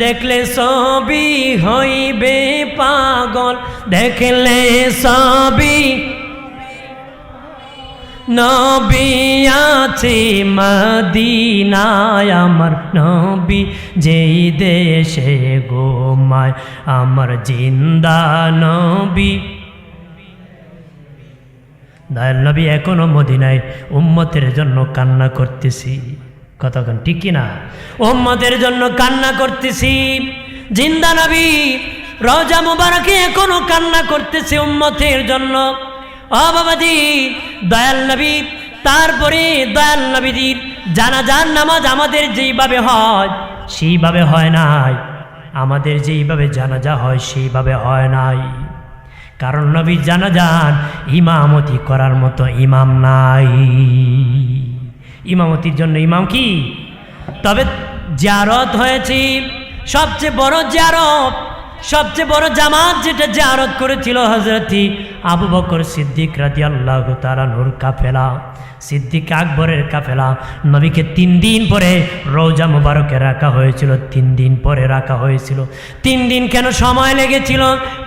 Speaker 1: দেখলে ছবি হইবে পাগল, দেখলে ছবি নবী আছে মদিনায়, আমার নবী যেই দেশে ঘুমায়, আমার জিন্দা নবী। দয়াল নবী এখনো মদিনায় উম্মতের জন্য কান্না করতেছি, কতক্ষণ ঠিক কিনা? উম্মতের জন্য কান্না করতেছি। জিন্দা নবী রওজা মুবারকে এখনো কান্না করতেছে উম্মতের জন্য। ও বাবাজি, দয়াল নবী, তারপরে দয়াল নবীজির জানাজার নামাজ আমাদের যেইভাবে হয় সেইভাবে হয় নাই, আমাদের যেইভাবে জানাজা হয় সেইভাবে হয় নাই। কারণ নবী জানাজান ইমামতি করার মতো ইমাম নাই। ইমামতির জন্য ইমাম কি? তবে জিয়ারত হয়েছে, সবচেয়ে বড় জিয়ারত, সবচেয়ে বড় জামাত যেটা জিয়ারত করেছিল হযরতি আবু বকর সিদ্দিক রাদিয়াল্লাহু তাআলা নূর কাফেলা, সিদ্দিক আকবরের কাফেলা। নবীকে 3 দিন পরে রওজা মুবারকে রাখা হয়েছিল, 3 দিন পরে রাখা হয়েছিল। 3 দিন কেন সময় লেগেছিল?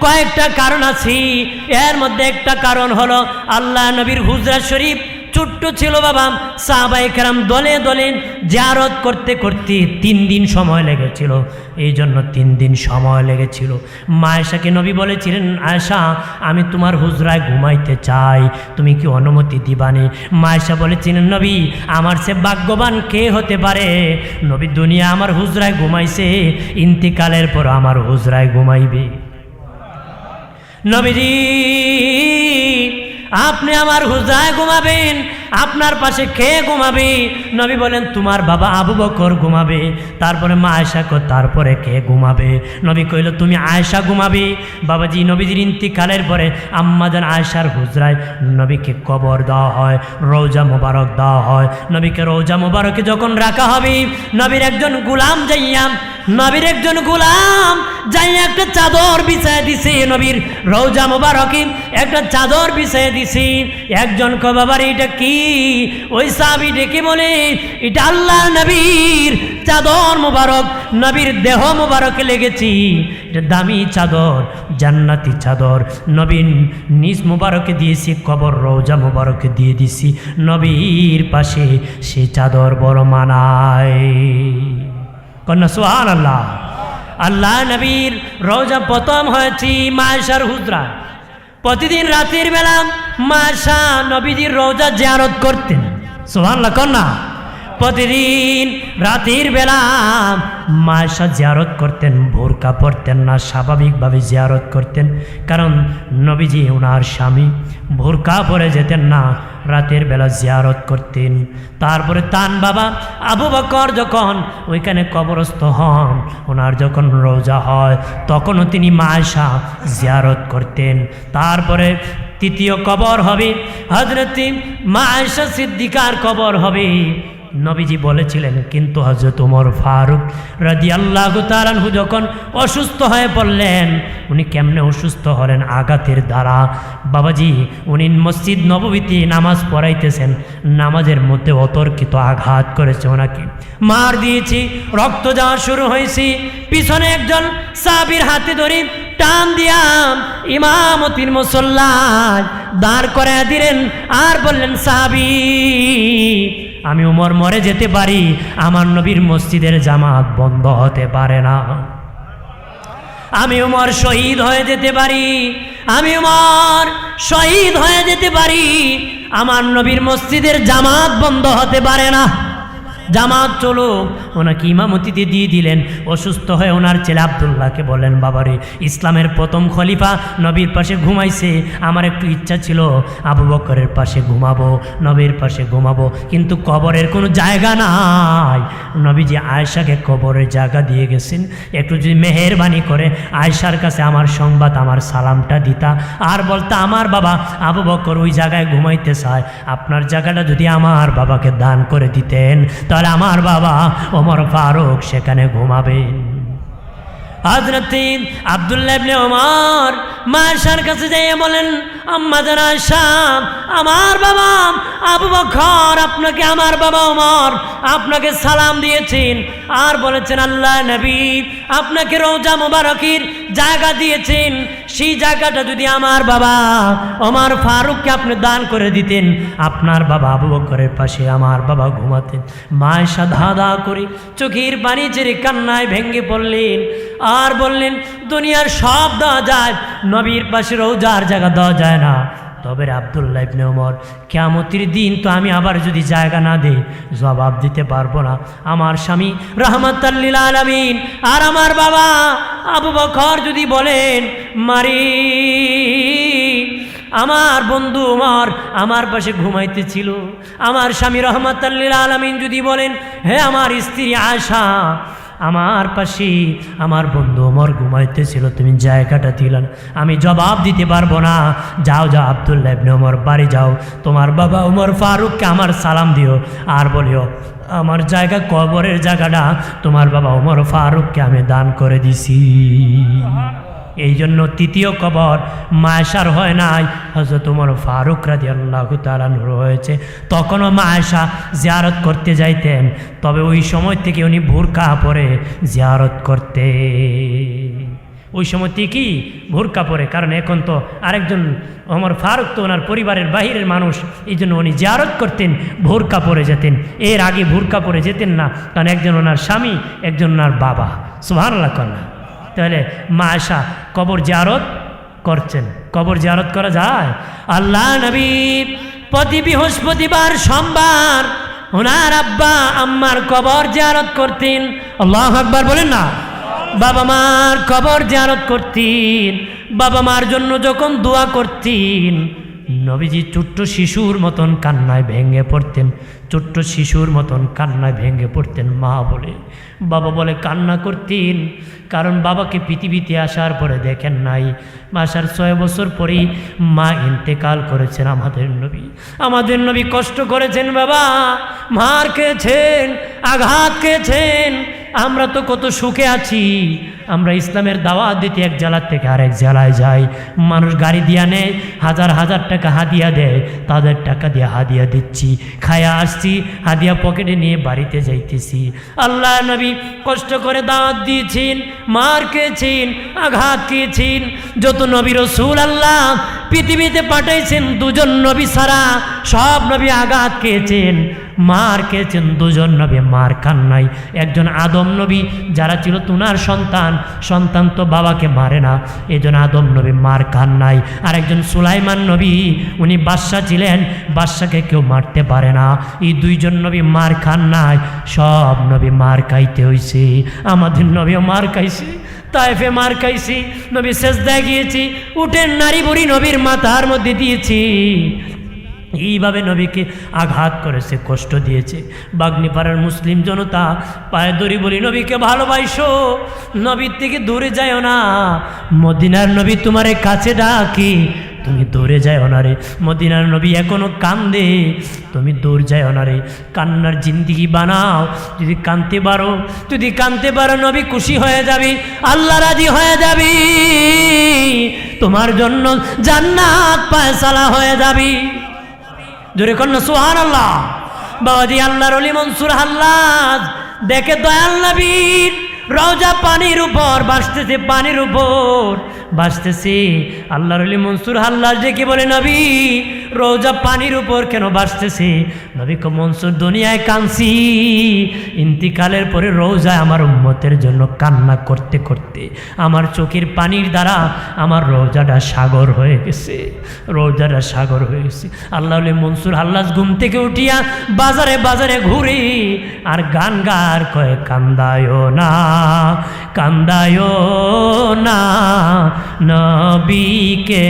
Speaker 1: কয়েকটা কারণ আছে। এর মধ্যে একটা কারণ হলো আল্লাহ নবীর হুজরা শরীফ ছোট্ট ছিল বাবা, সাহাবায়ে কেরাম দলে দলে জিয়ারত করতে করতে 3 দিন সময় লেগেছিল, এই জন্য 3 দিন সময় লেগেছিল। মা আয়েশাকে নবী বলেছিলেন, আয়েশা আমি তোমার হুজরায় ঘুমাইতে চাই, তুমি কি অনুমতি দিবানি? মা আয়েশা বলেছিলেন, নবী আমার সে ভাগ্যবান কে হতে পারে? নবী দুনিয়া আমার হুজরায় ঘুমাইছে, ইন্তিকালের পর আমার হুজরায় ঘুমাইবে। নবীজি আপনি আমার হুজরায় ঘুমাবেন, আপনার পাশে কে ঘুমাবে? নবী বলেন তোমার বাবা আবু বকর ঘুমাবে। তারপরে মা আয়েশা কো তারপরে কে ঘুমাবে? নবী কইল তুমি আয়েশা ঘুমাবে। বাবাজি নবীজির ইন্তিকালের পরে আম্মাজান আয়েশার হুজরায় নবীকে কবর দেওয়া হয়, রওজা মুবারক দেওয়া হয়। নবীকে রওজা মুবারকে যখন রাখা হবে, নবীর একজন গোলাম যাইয়া একটা চাদর বিছায় দিছে, নবীর রওজা মুবারকে একটা চাদর বিছায় দিছে। একজন কয় বাবার এটা কি? ওই সাহাবী ডেকে বলে এটা আল্লাহ নবীর চাদর মুবারক, নবীর দেহ মুবারকে লেগেছি, এটা দামি চাদর, জান্নাতি চাদর, নবীর নিজ মুবারকে দিয়েছি, কবর রওজা মুবারকে দিয়ে দিছি, নবীর পাশে সে চাদর বড় মানায়। কন্যা সুবহানাল্লাহ। আল্লাহ নবীর রওজা প্রথম হয়েছে মা আয়েশার হুজরা। প্রতিদিন রাতের বেলা মা আয়েশা নবীজির রওজা জিয়ারত করতেন। সুবহানাল্লাহ কন্যা। প্রতিদিন রাতের বেলা মা আয়েশা জিয়ারত করতেন, বোরকা পরতেন না, স্বাভাবিকভাবে জিয়ারত করতেন। কারণ নবীজি ওনার স্বামী বোরকা পরে যেতেন না, রাতের বেলা জিয়ারত করতেন। তারপরে তান বাবা আবু বকর যখন ওইখানে কবরস্থ হন, ওনার যখন রওজা হয় তখনও তিনি মা আয়েশা জিয়ারত করতেন। তারপরে তৃতীয় কবর হবে হযরত মা আয়েশা সিদ্দিকার কবর হবে। নবীজি বলেছিলেন, কিন্তু হযরত ওমর ফারুক রাদিয়াল্লাহু তাআলা আনহু যখন অসুস্থ হয়ে পড়লেন, উনি কেমনে অসুস্থ হলেন? আঘাতের দ্বারা। বাবাজি উনি মসজিদ নববীতে নামাজ পড়াইতেছেন, নামাজের মধ্যে অতর্কিত আঘাত করেছে, ওনাকে মার দিয়েছি, রক্ত যাওয়া শুরু হয়েছে। পিছনে একজন সাহাবীর হাতে ধরে টান দিয়া ইমামতির মুসল্লায় দাঁড় করায় দিলেন, আর বললেন সাহাবী আমি উমর মরে যেতে পারি, আমার নবীর মসজিদের জামাত বন্ধ হতে পারে না। আমি উমর শহীদ হয়ে যেতে পারি, আমি উমর শহীদ হয়ে যেতে পারি, আমার নবীর মসজিদের জামাত বন্ধ হতে পারে না। জামাত চলো, ওনাকে ইমামতিতে দিয়ে দিলেন। অসুস্থ হয়ে ওনার ছেলে আব্দুল্লাহকে বলেন, বাবারে ইসলামের প্রথম খলিফা নবীর পাশে ঘুমাইছে, আমার একটু ইচ্ছা ছিল আবু বকরের পাশে ঘুমাবো, নবীর পাশে ঘুমাবো, কিন্তু কবরের কোনো জায়গা নাই। নবীজি আয়েশাকে কবরের জায়গা দিয়ে গেছেন, একটু যদি মেহেরবানি করে আয়েশার কাছে আমার সংবাদ, আমার সালামটা দিতা, আর বলতা আমার বাবা আবু বকর ওই জায়গায় ঘুমাইতে চায়, আপনার জায়গাটা যদি আমার বাবাকে দান করে দিতেন, তাহলে আমার বাবা ওমর ফারুক সেখানে ঘুমাবেন। হযরত আব্দুল্লাহ ইবনে ওমর মায়েশার কাছে যাইয়ে বলেন, আম্মা জান আয়েশা, আমার বাবা আবু বকর আপনাকে, আমার বাবা ওমর আপনাকে সালাম দিয়েছেন আর বলেছেন আল্লাহ নবী আপনাকে রওজা মুবারকের জায়গা দিয়েছেন, সেই জায়গাটা যদি আমার বাবা ওমর ফারুককে আপনি দান করে দিতেন, আপনার বাবা আবু বকরের পাশে আমার বাবা ঘুমাতেন। মায়েশা ধাঁধা করে চোখের পানি ছেড়ে কান্নায় ভেঙে পড়লেন আর বললেন, দুনিয়ার সব দেওয়া যায়, নবীর পাশে রওজার জায়গা দেওয়া যায় না। তবে আব্দুল্লাহ ইবনে ওমর, কিয়ামতের দিন তো আমি আবার যদি জায়গা না দেই জবাব দিতে পারবো না। আমার স্বামী রাহমাতাল লিল আলামিন আর আমার বাবা আবু বকর যদি বলেন, মারি আমার বন্ধু ওমর আমার পাশে ঘুমাইতেছিল, আমার স্বামী রাহমাতাল লিল আলামিন যদি বলেন, হে আমার স্ত্রী আয়েশা আমার পাশে আমার বন্ধু ওমর ঘুমাইতেছিল, তুমি জায়গাটা দিলেন, আমি জবাব দিতে পারবো না। যাও যাও আব্দুল্লাহ ইবনে ওমর বাড়ি যাও, তোমার বাবা ওমর ফারুককে আমার সালাম দিও আর বলিও আমার জায়গা কবরের জায়গাটা তোমার বাবা ওমর ফারুককে আমি দান করে দিছি। এই জন্য তৃতীয় কবর মায়েশার হয় নাই, হযরত ওমর ফারুক রাদিয়াল্লাহু তাআলা আনহু হয়েছে। তখনও মায়েশা জিয়ারত করতে যাইতেন, তবে ওই সময় থেকে উনি বোরকা পরে জিয়ারত করতে, ওই সময় থেকেই বোরকা পরে, কারণ এখন তো আরেকজন ওমর ফারুক তো ওনার পরিবারের বাহিরের মানুষ, এই জন্য উনি জিয়ারত করতেন বোরকা পরে যেতেন। এর আগে বোরকা পরে যেতেন না, কারণ একজন ওনার স্বামী একজন ওনার বাবা। সুবহানাল্লাহ কন্যা। তাহলে মায়েশা কবর জিয়ারত করছেন। কবর জিয়ারত করা যায়? আল্লাহ নবী প্রতি বৃহস্পতিবার সোমবার ওনার আব্বা আম্মার কবর জিয়ারত করতেন। আল্লাহু আকবার বলেন না। বাবা মার কবর জিয়ারত করতেন, বাবা মার জন্য যখন দোয়া করতেন নবীজি ছোট্ট শিশুর মতন কান্নায় ভেঙে পড়তেন, ছোট্ট শিশুর মতন কান্নায় ভেঙে পড়তেন। মা বলে বাবা বলে কান্না করতেন, কারণ বাবাকে পৃথিবীতে আসার পরে দেখেন নাই। আসার 6 বছর পরেই মা ইন্তেকাল করেছেন। আমাদের নবী কষ্ট করেছেন, বাবা মার খেয়েছেন, আঘাত খেয়েছেন। আমরা তো কত সুখে আছি, আমরা ইসলামের দাওয়াত দিতে এক জেলার থেকে আরেক জেলায় যাই, মানুষ গাড়ি দিয়া নেয়, হাজার হাজার টাকা হাদিয়া দেয়, তাদের টাকা দিয়ে হাদিয়া দিচ্ছি, খায়া আসছি, হাদিয়া পকেটে নিয়ে বাড়িতে যাইতেছি। আল্লাহ নবী কষ্ট করে দাওয়াত দিয়েছেন, মার খেয়েছেন, আঘাত খেয়েছেন। যত নবী রাসূল আল্লাহ পৃথিবীতে পাঠাইছেন, দুজন নবী ছাড়া সব নবী আঘাত খেয়েছেন, মার খেয়েছেন। দুজন নবী মার খান নাই। একজন আদম নবী যারা ছিল তুনার সন্তান তো বাবাকে মারে না, এই জন্য আদম নবী মার খান নাই। আর একজন সুলাইমান নবী, উনি বাদশা ছিলেন, বাদশাকে কেউ মারতে পারে না। এই দুইজন নবী মার খান নাই, সব নবী মার খাইতে হইছে। আমাদের নবীও মার খাইছে, তায়েফে মার খাইছি, নবী সেজদায় গিয়েছি, উঠেন নারী বুড়ি নবীর মাথার মধ্যে দিয়েছি। এইভাবে নবীকে আঘাত করেছে, কষ্ট দিয়েছে। বাগনিপাড়ার মুসলিম জনতা পায়ে দড়ি বলি, নবীকে ভালোবাসো, নবীর থেকে দূরে যাও না। মদিনার নবী তোমারে কাছে ডাকি, তুমি দূরে যাও না রে। মদিনার নবী এখনো কান্দে, তুমি দূর যাও না রে। কান্নার জিন্দিগি বানাও। যদি কাঁদতে পারো নবী খুশি হয়ে যাবি, আল্লাহ রাজি হয়ে যাবি, তোমার জন্য জান্নাত ফায়সালা হয়ে যাবি। জোরে কন্যা সুবহানাল্লাহ। বাবাজি আল্লাহর ওলি মনসুর হাল্লাজ দেখে দয়াল নবীর রওজা পানির উপর ভাসতেছে, পানির উপর ভাসতেছে। আল্লাহর ওলি মনসুর হাল্লাজ ডেকে বলে, নবী রওজা পানির উপর কেন ভাসতেছে? নবী কো মনসুর দুনিয়ায় কাঁদছি, ইন্তিকালের পরে রওজায় আমার উম্মতের জন্য কান্না করতে করতে আমার চোখের পানির দ্বারা আমার রওজাটা সাগর হয়ে গেছে, রওজাটা সাগর হয়ে গেছে। আল্লাহর ওলি মনসুর হাল্লাজ ঘুম থেকে উঠিয়া বাজারে বাজারে ঘুরে আর গান গার কয়ে, কান্দায়ও না, কান্দায়ও না নবীকে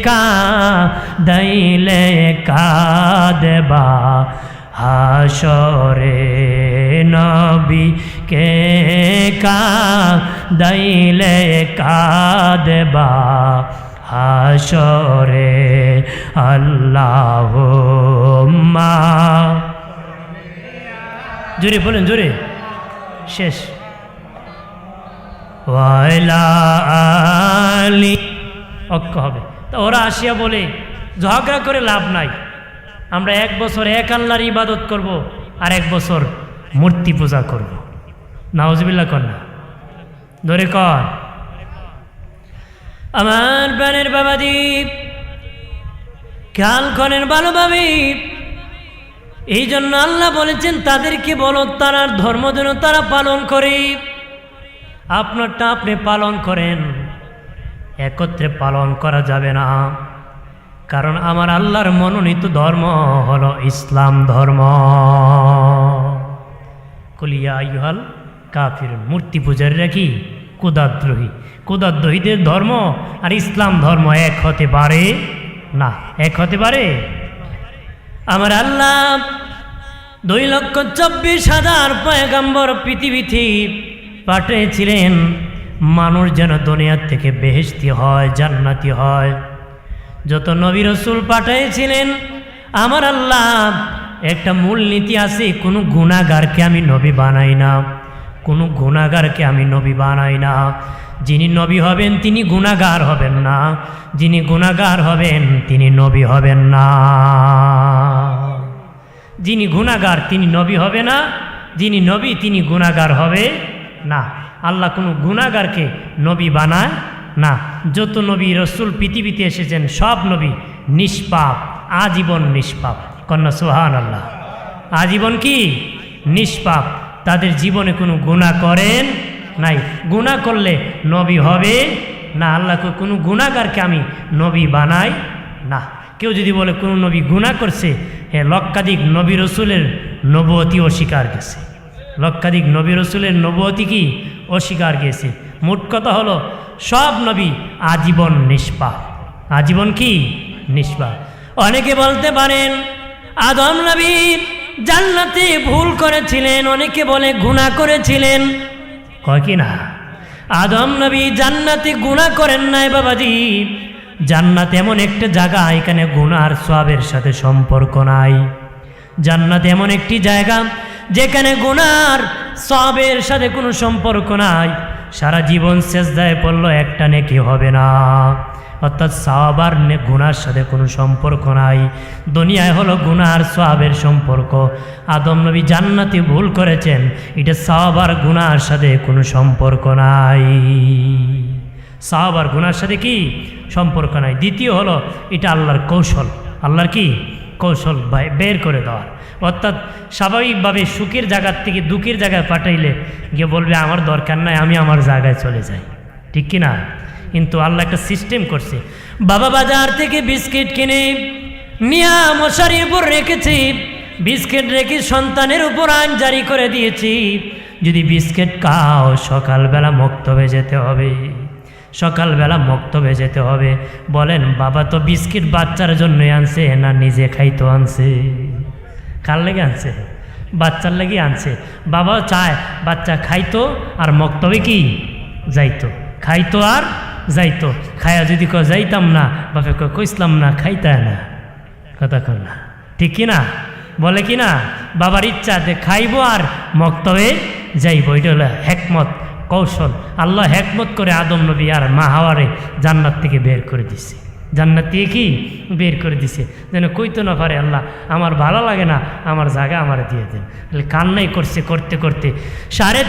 Speaker 1: কাঁদাইলে কাঁদবা হাসরে, নবীকে কাঁদাইলে কাঁদবা হাসরে। আল্লাহুম্মা জোরে বলেন, জোরে। শেষ। ওয়াইলা আলি অক্ষ হবে। তা ওরা আসিয়া বলে ঝগড়া করে লাভ নাই, আমরা 1 বছর এক আল্লাহর ইবাদত করব আর 1 বছর মূর্তি পূজা করব। নাউজুবিল্লাহ কর না, ধরে কর। আমার প্রাণের বাবাজি খেয়াল করেন ভালোভাবে। এই জন্য আল্লাহ বলেছেন তাদেরকে বলো তারা ধর্ম যেন তারা পালন করে। আপনারটা আপনি পালন করেন, একত্রে পালন করা যাবে না। কারণ আমার আল্লাহর মনোনীত ধর্ম হলো ইসলাম ধর্ম। কুলিয়া আইয়ুহাল কাফিরুন, মূর্তি পূজারীরা কি? কুদাদ্রোহী। কুদাদ্রোহীদের ধর্ম আর ইসলাম ধর্ম এক হতে পারে না, এক হতে পারে। আমার আল্লাহ 2,24,000 পয়গম্বর পৃথিবীতে পাঠিয়েছিলেন মানুষ যেন দুনিয়ার থেকে বেহেশতি হয়, জান্নাতি হয়। যত নবী রাসূল পাঠিয়েছিলেন আমার আল্লাহ একটা মূলনীতি আছে, কোনো গুনাহগারকে আমি নবী বানাই না, কোনো গুনাহগারকে আমি নবী বানাই না। যিনি নবী হবেন তিনি গুনাহগার হবেন না, যিনি গুনাহগার হবেন তিনি নবী হবেন না। যিনি গুনাহগার তিনি নবী হবে না, যিনি নবী তিনি গুনাহগার হবে না। আল্লাহ কোনো গুনাহগারকে নবী বানায় না। যত নবী রাসূল পৃথিবীতে এসেছেন সব নবী নিষ্পাপ, আজীবন নিষ্পাপ। কন্যা সুবহানাল্লাহ। আজীবন কি? নিষ্পাপ। তাদের জীবনে কোনো গুনাহ করেন নাই। গুনাহ করলে নবী হবে না। আল্লাহকে কোনো গুনাহগারকে আমি নবী বানাই না। কেউ যদি বলে কোনো নবী গুনাহ করছে, লক্ষাধিক নবী রাসূলের নবুয়তি অস্বীকার গেছে, লক্ষাধিক নবী রাসূলের নবুয়তি কি অস্বীকার গেছে। মোট কথা হলো সব নবী আজীবন নিষ্পাপ। আজীবন কি? নিষ্পাপ। অনেকে বলতে পারেন আদম নবী জান্নাতে ভুল করেছিলেন, অনেকে বলে গুনাহ করেছিলেন। কয় কি না? আদম নবী জান্নাতে গুনাহ করেন নাই বাবাজি। জান্নাত এমন একটা জায়গা এখানে গুনাহ আর সওয়াবের সাথে সম্পর্ক নাই। জান্নাত এমন একটি জায়গা যেখানে গুনাহ আর সওয়াবের সাথে কোনো সম্পর্ক নাই। সারা জীবন সেজদায় পড়লো একটা নেকি হবে না, অর্থাৎ সওয়াব আর গুনাহর সাথে কোনো সম্পর্ক নাই। দুনিয়ায় হলো গুনাহ আর সওয়াবের সম্পর্ক। আদম নবী জান্নাতে ভুল করেছেন, এটা সওয়াব আর গুনাহর সাথে কোনো সম্পর্ক নাই। সওয়াব আর গুনাহর সাথে কি সম্পর্ক নাই। দ্বিতীয় হলো এটা আল্লাহর কৌশল। আল্লাহর কি কৌশল? বের করে দেওয়ার। অর্থাৎ স্বাভাবিকভাবে সুখের জায়গার থেকে দুঃখের জায়গায় পাঠাইলে গিয়ে বলবে আমার দরকার নাই, আমি আমার জায়গায় চলে যাই, ঠিক কি না? কিন্তু আল্লাহ একটা সিস্টেম করছে। বাবা বাজার থেকে বিস্কিট কিনে নিয়া মশারির উপর রেখেছি, বিস্কিট রেখে সন্তানের উপর আইন জারি করে দিয়েছি, যদি বিস্কিট খাও সকালবেলা মক্তবে যেতে হবে, সকালবেলা মক্তবে যেতে হবে। বলেন বাবা তো বিস্কিট বাচ্চার জন্যই আনছে না নিজে খাইতো আনছে? কার লেগে আনছে? বাচ্চার লেগে আনছে। বাবাও চায় বাচ্চা খাইতো আর মক্তবে কি যাইতো, খাইতো আর যাইতো। খায়া যদি যাইতাম না, বাপে কইসলাম না, খাইতা না, কথা কর না, ঠিক কি না? বলে কি না? বাবার ইচ্ছা যে খাইবো আর মক্তবে যাইবো। এটা হলো হেকমত, কৌশল। আল্লাহ হেকমত করে আদম নবী আর মা হাওয়ারে জান্নাত থেকে বের করে দিছে। জান্নাত থেকে কি বের করে দিছে যেন কইতো না পারে আল্লাহ আমার ভালো লাগে না, আমার জায়গা আমার দিয়ে দেন। কান্নাই করছে করতে করতে 3.5